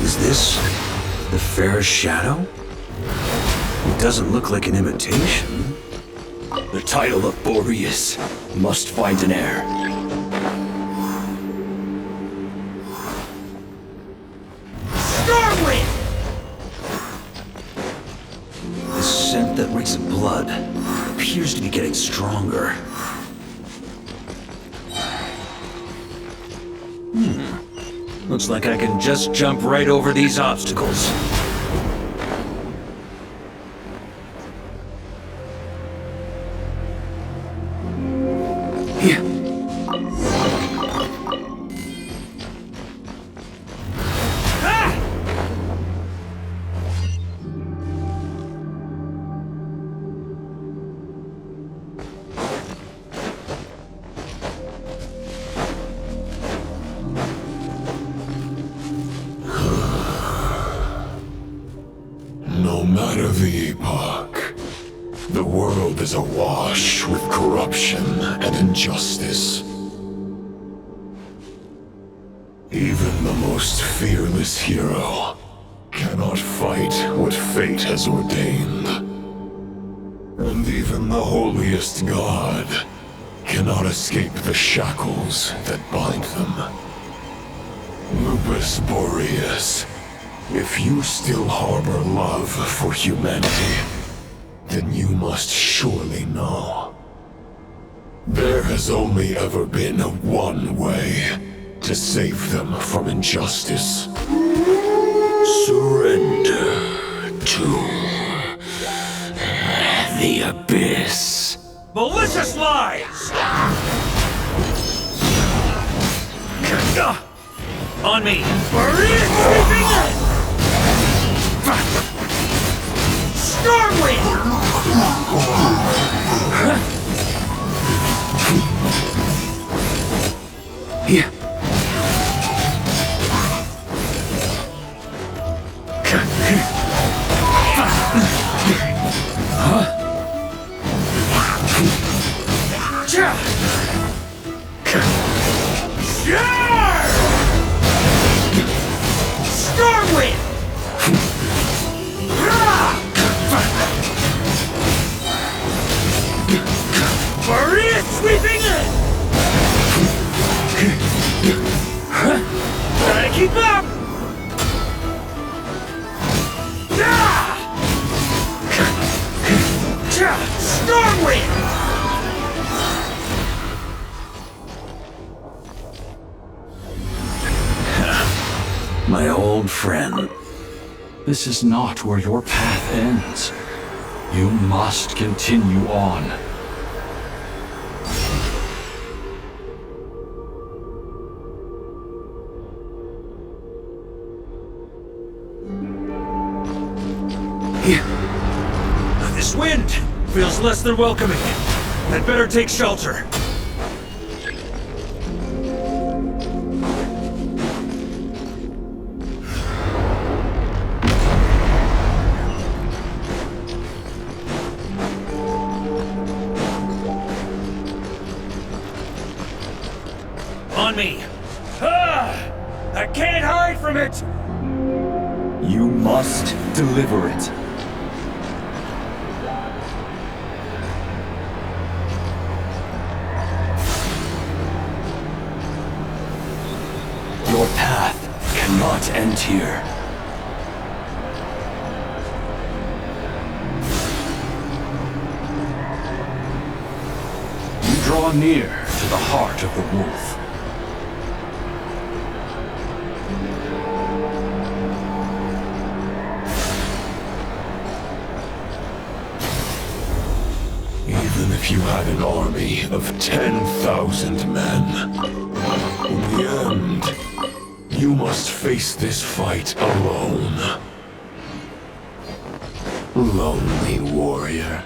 Is this the fair shadow? It doesn't look like an imitation. The title of Boreas must find an heir. Stormwind! The scent that reeks of blood appears to be getting stronger. Looks like I can just jump right over these obstacles. No matter the epoch, the world is awash with corruption and injustice. Even the most fearless hero cannot fight what fate has ordained. And even the holiest god cannot escape the shackles that bind them. Lupis Majoris, if you still harbor love for humanity, then you must surely know. There has only ever been one way to save them from injustice. Surrender to the abyss. Malicious lies! On me! Stormwind! Here. Stormwind! Maria sweeping in! Gotta keep up! Stormwind! My old friend. This is not where your path ends. You must continue on. This wind feels less than welcoming. I'd better take shelter. On me! I can't hide from it! You must deliver it. Your path cannot end here. You draw near to the heart of the wolf. Even if you had an army of 10,000 men, in the end, you must face this fight alone. Lonely warrior,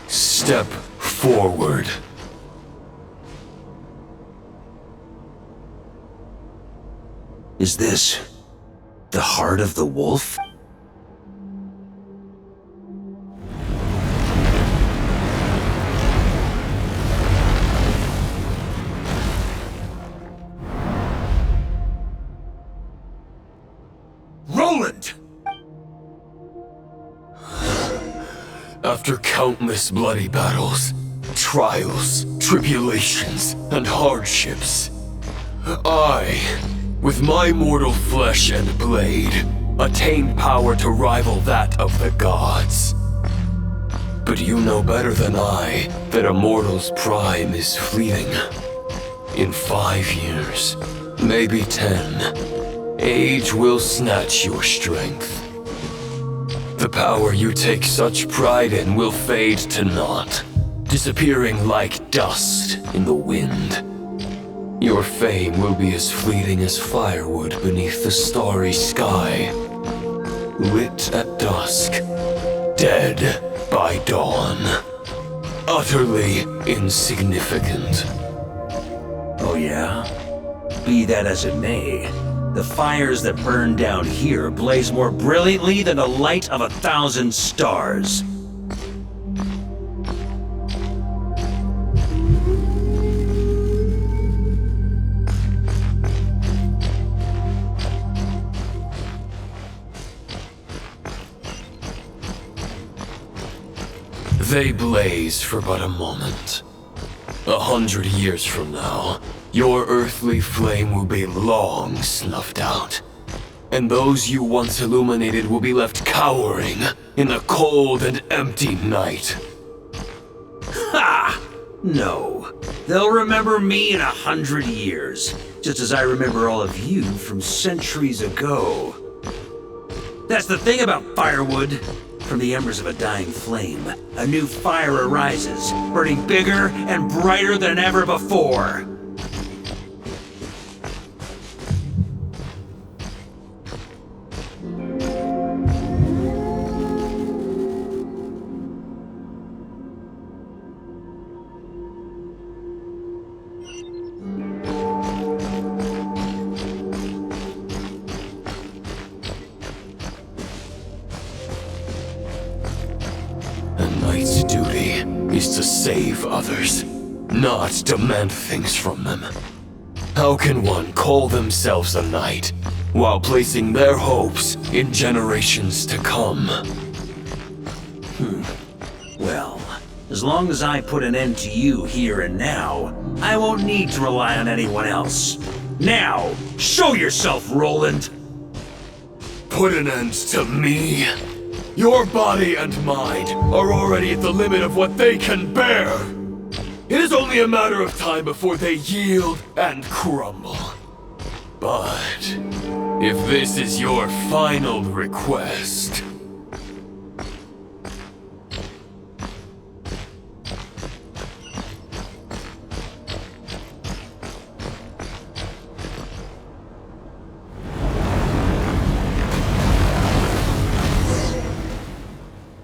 step forward. Is this the heart of the wolf? Roland! After countless bloody battles, trials, tribulations, and hardships, I, with my mortal flesh and blade, attained power to rival that of the gods. But you know better than I that a mortal's prime is fleeting. In 5 years, maybe 10, age will snatch your strength. The power you take such pride in will fade to naught, disappearing like dust in the wind. Your fame will be as fleeting as firewood beneath the starry sky, lit at dusk, dead by dawn, utterly insignificant. Oh yeah? Be that as it may, the fires that burn down here blaze more brilliantly than the light of 1,000 stars. They blaze for but a moment. 100 years from now, your earthly flame will be long snuffed out, and those you once illuminated will be left cowering in the cold and empty night. Ha! No. They'll remember me in 100 years, just as I remember all of you from centuries ago. That's the thing about firewood. From the embers of a dying flame, a new fire arises, burning bigger and brighter than ever before. Knight's duty is to save others, not demand things from them. How can one call themselves a knight while placing their hopes in generations to come? Well, as long as I put an end to you here and now, I won't need to rely on anyone else. Now, show yourself, Roland! Put an end to me? Your body and mind are already at the limit of what they can bear. It is only a matter of time before they yield and crumble. But if this is your final request...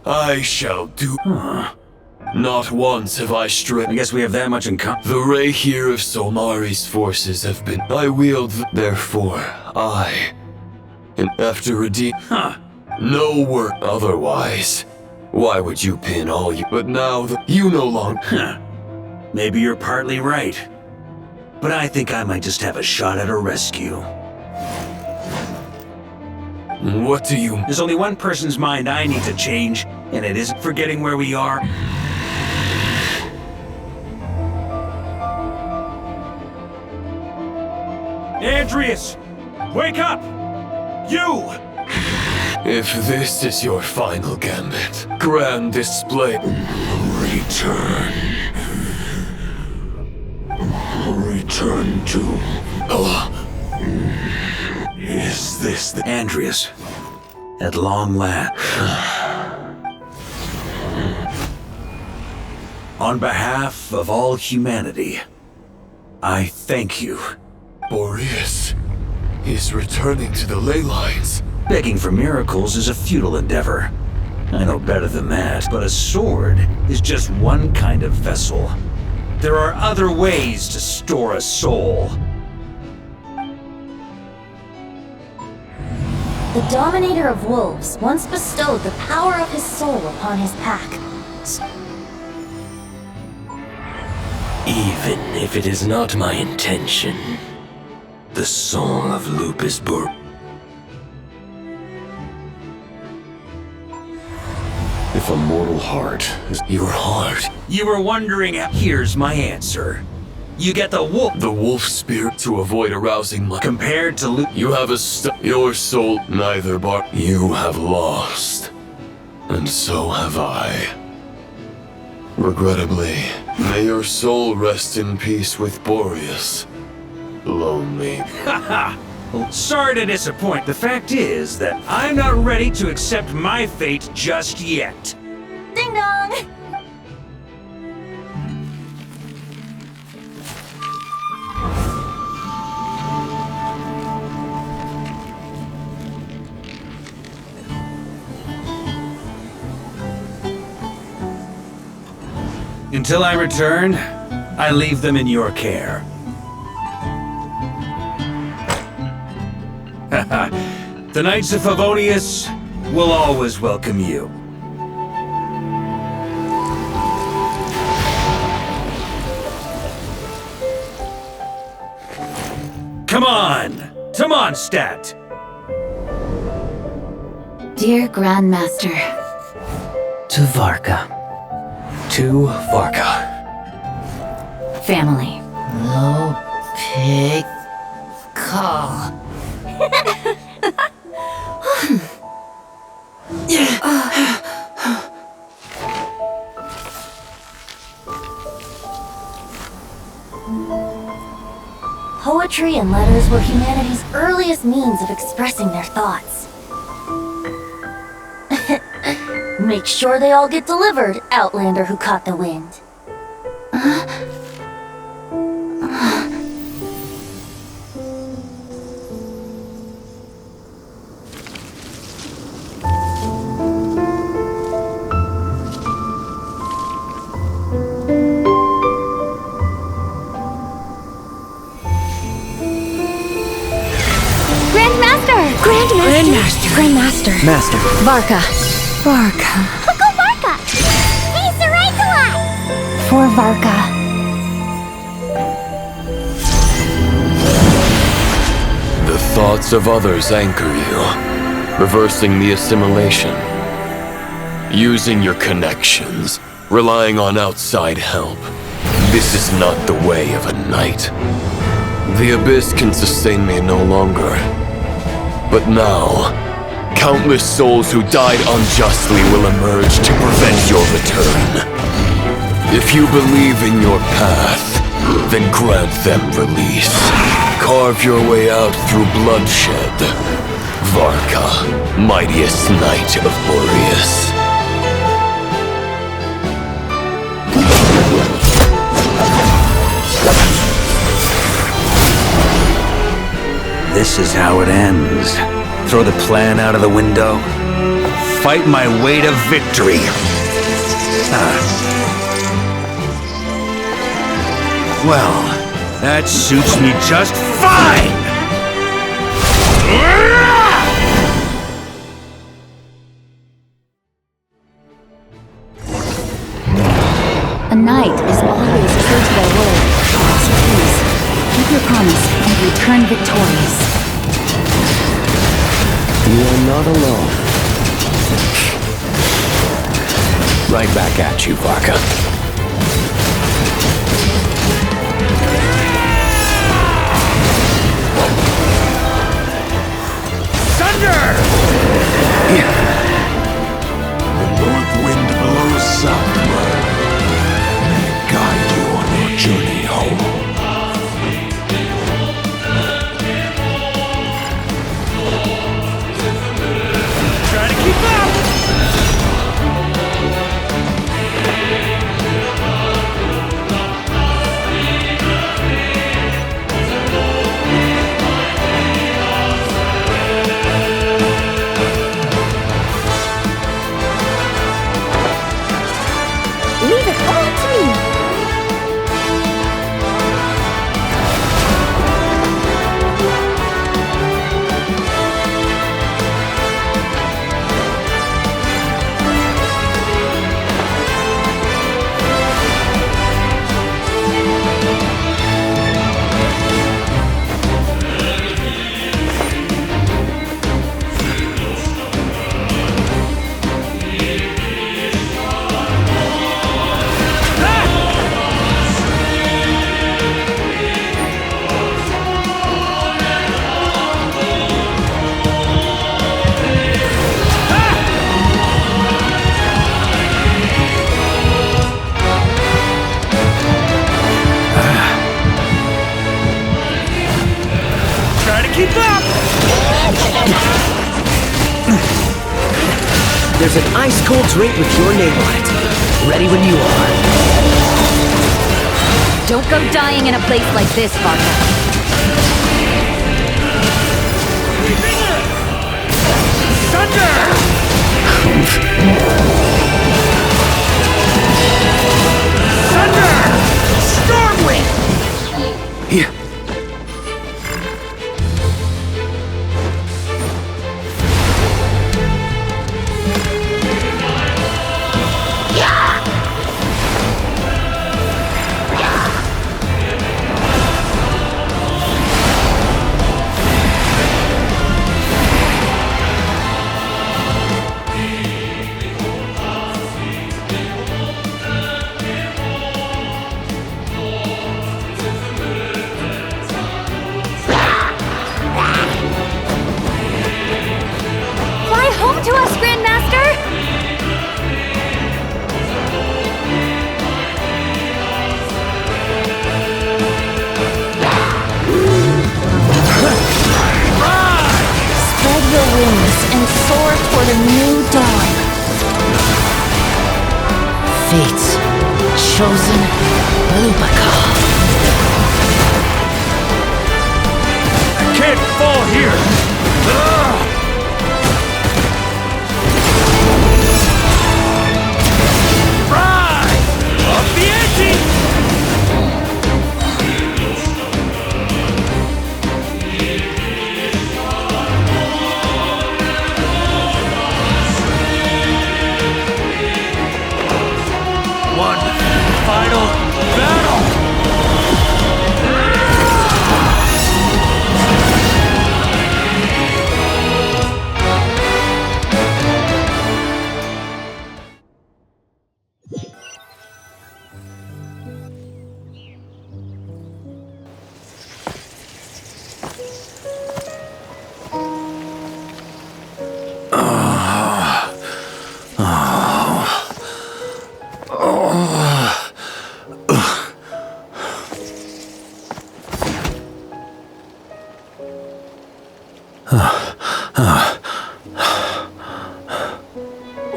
I shall do. Not once have I strayed. I guess we have that much in common. The ray here of Solmari's forces have been. I wield. Therefore, I. And after redeem. No word otherwise. Why would you pin all you. But now you no longer. Maybe you're partly right. But I think I might just have a shot at a rescue. What do you... There's only one person's mind I need to change, and it isn't forgetting where we are. Andreas! Wake up! You! If this is your final gambit, grand display... Return. Return to... Is this the... Andreas, at long last. On behalf of all humanity, I thank you. Boreas is returning to the ley lines. Begging for miracles is a futile endeavor. I know better than that, but a sword is just one kind of vessel. There are other ways to store a soul. The Dominator of Wolves once bestowed the power of his soul upon his pack. Even if it is not my intention, the soul of Lupis If a mortal heart is your heart. You were wondering, here's my answer. You get the wolf spirit to avoid arousing my... Compared to You have your soul neither, but you have lost. And so have I. Regrettably, may your soul rest in peace with Boreas. Lonely. Sorry to disappoint. The fact is that I'm not ready to accept my fate just yet. Ding dong! Until I return, I leave them in your care. The Knights of Favonius will always welcome you. Come on! To Mondstadt! Dear Grandmaster. To Varka. To Varka. Family. Lupis call. Poetry and letters were humanity's earliest means of expressing their thoughts. Make sure they all get delivered, Outlander who caught the wind. Grandmaster. Master. Varka. Go Varka! Hey, Sarai! For Varka. The thoughts of others anchor you, reversing the assimilation. Using your connections, relying on outside help. This is not the way of a knight. The abyss can sustain me no longer. But now, countless souls who died unjustly will emerge to prevent your return. If you believe in your path, then grant them release. Carve your way out through bloodshed. Varka, mightiest knight of Boreas. This is how it ends. Throw the plan out of the window. Fight my way to victory. Well, that suits me just fine! A knight is always true to their word. So please, keep your promise and return victorious. You are not alone. Right back at you, Varka. Thunder! The north wind blows southward. May it guide you on your journey home. Try to keep up! there's an ice-cold drink with your name on it. Ready when you are. Don't go dying in a place like this, Varka. Thunder! Thunder! Stormwind! Here. Fly home to us, Grandmaster! Spread your wings and soar toward a new dawn. Fate chosen Lupaka. Can't fall here! Rise! Up the ante! One final battle!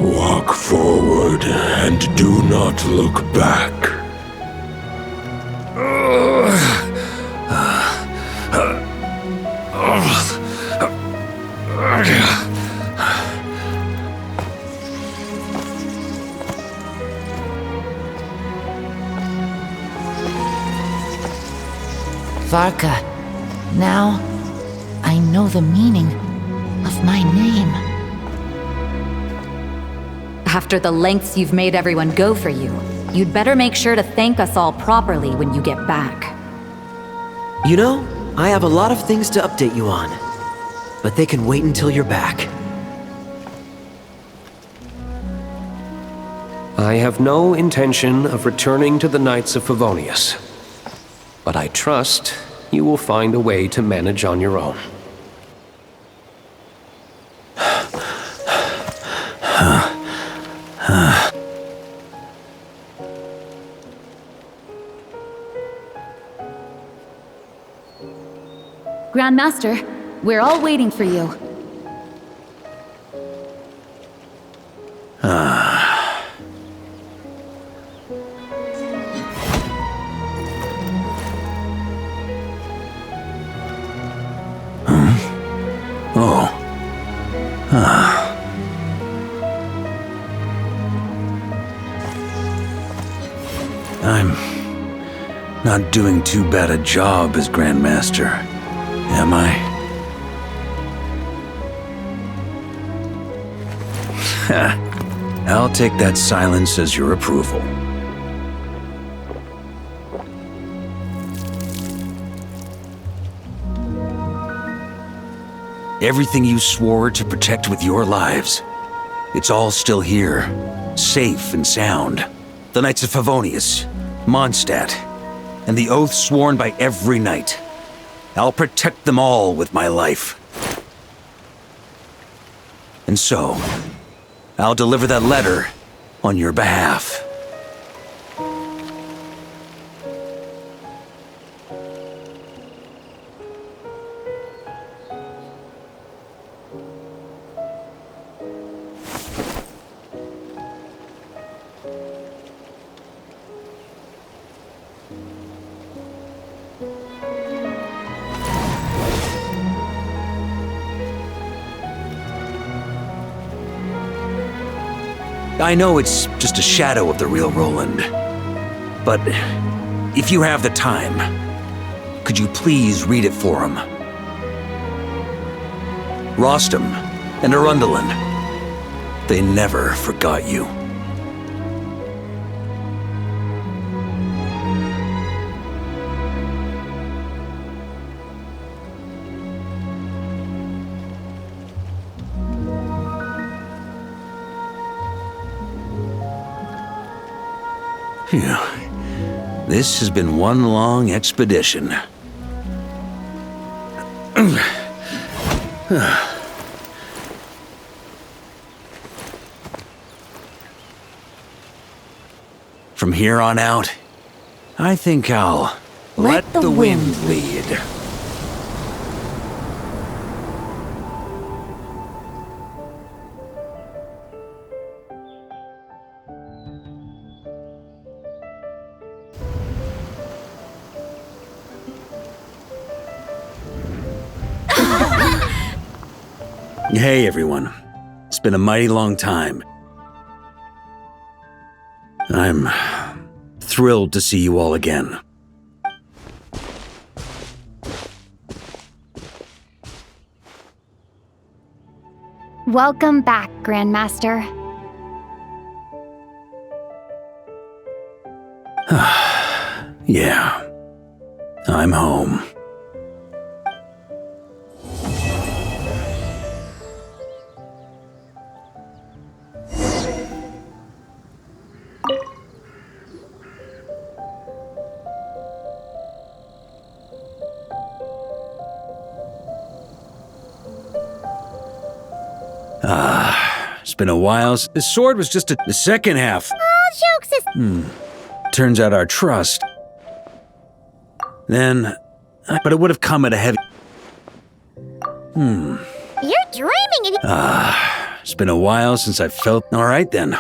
Walk forward and do not look back. Varka, now I know the meaning of my name. After the lengths you've made everyone go for you, you'd better make sure to thank us all properly when you get back. You know, I have a lot of things to update you on, but they can wait until you're back. I have no intention of returning to the Knights of Favonius, but I trust you will find a way to manage on your own. Grandmaster, we're all waiting for you. I'm not doing too bad a job as Grandmaster, am I? I'll take that silence as your approval. Everything you swore to protect with your lives, it's all still here, safe and sound. The Knights of Favonius, Mondstadt, and the oath sworn by every knight. I'll protect them all with my life. And so, I'll deliver that letter on your behalf. I know it's just a shadow of the real Roland, but if you have the time, could you please read it for him? Rostam and Arundel, they never forgot you. Phew. This has been one long expedition. From here on out, I think I'll let the wind lead. Hey everyone, it's been a mighty long time. I'm thrilled to see you all again. Welcome back, Grandmaster. Yeah, I'm home. It's been a while. The sword was just the second half. All jokes Turns out our trust. Then, but it would have come at a heavy. You're dreaming. It's been a while since I felt. All right then.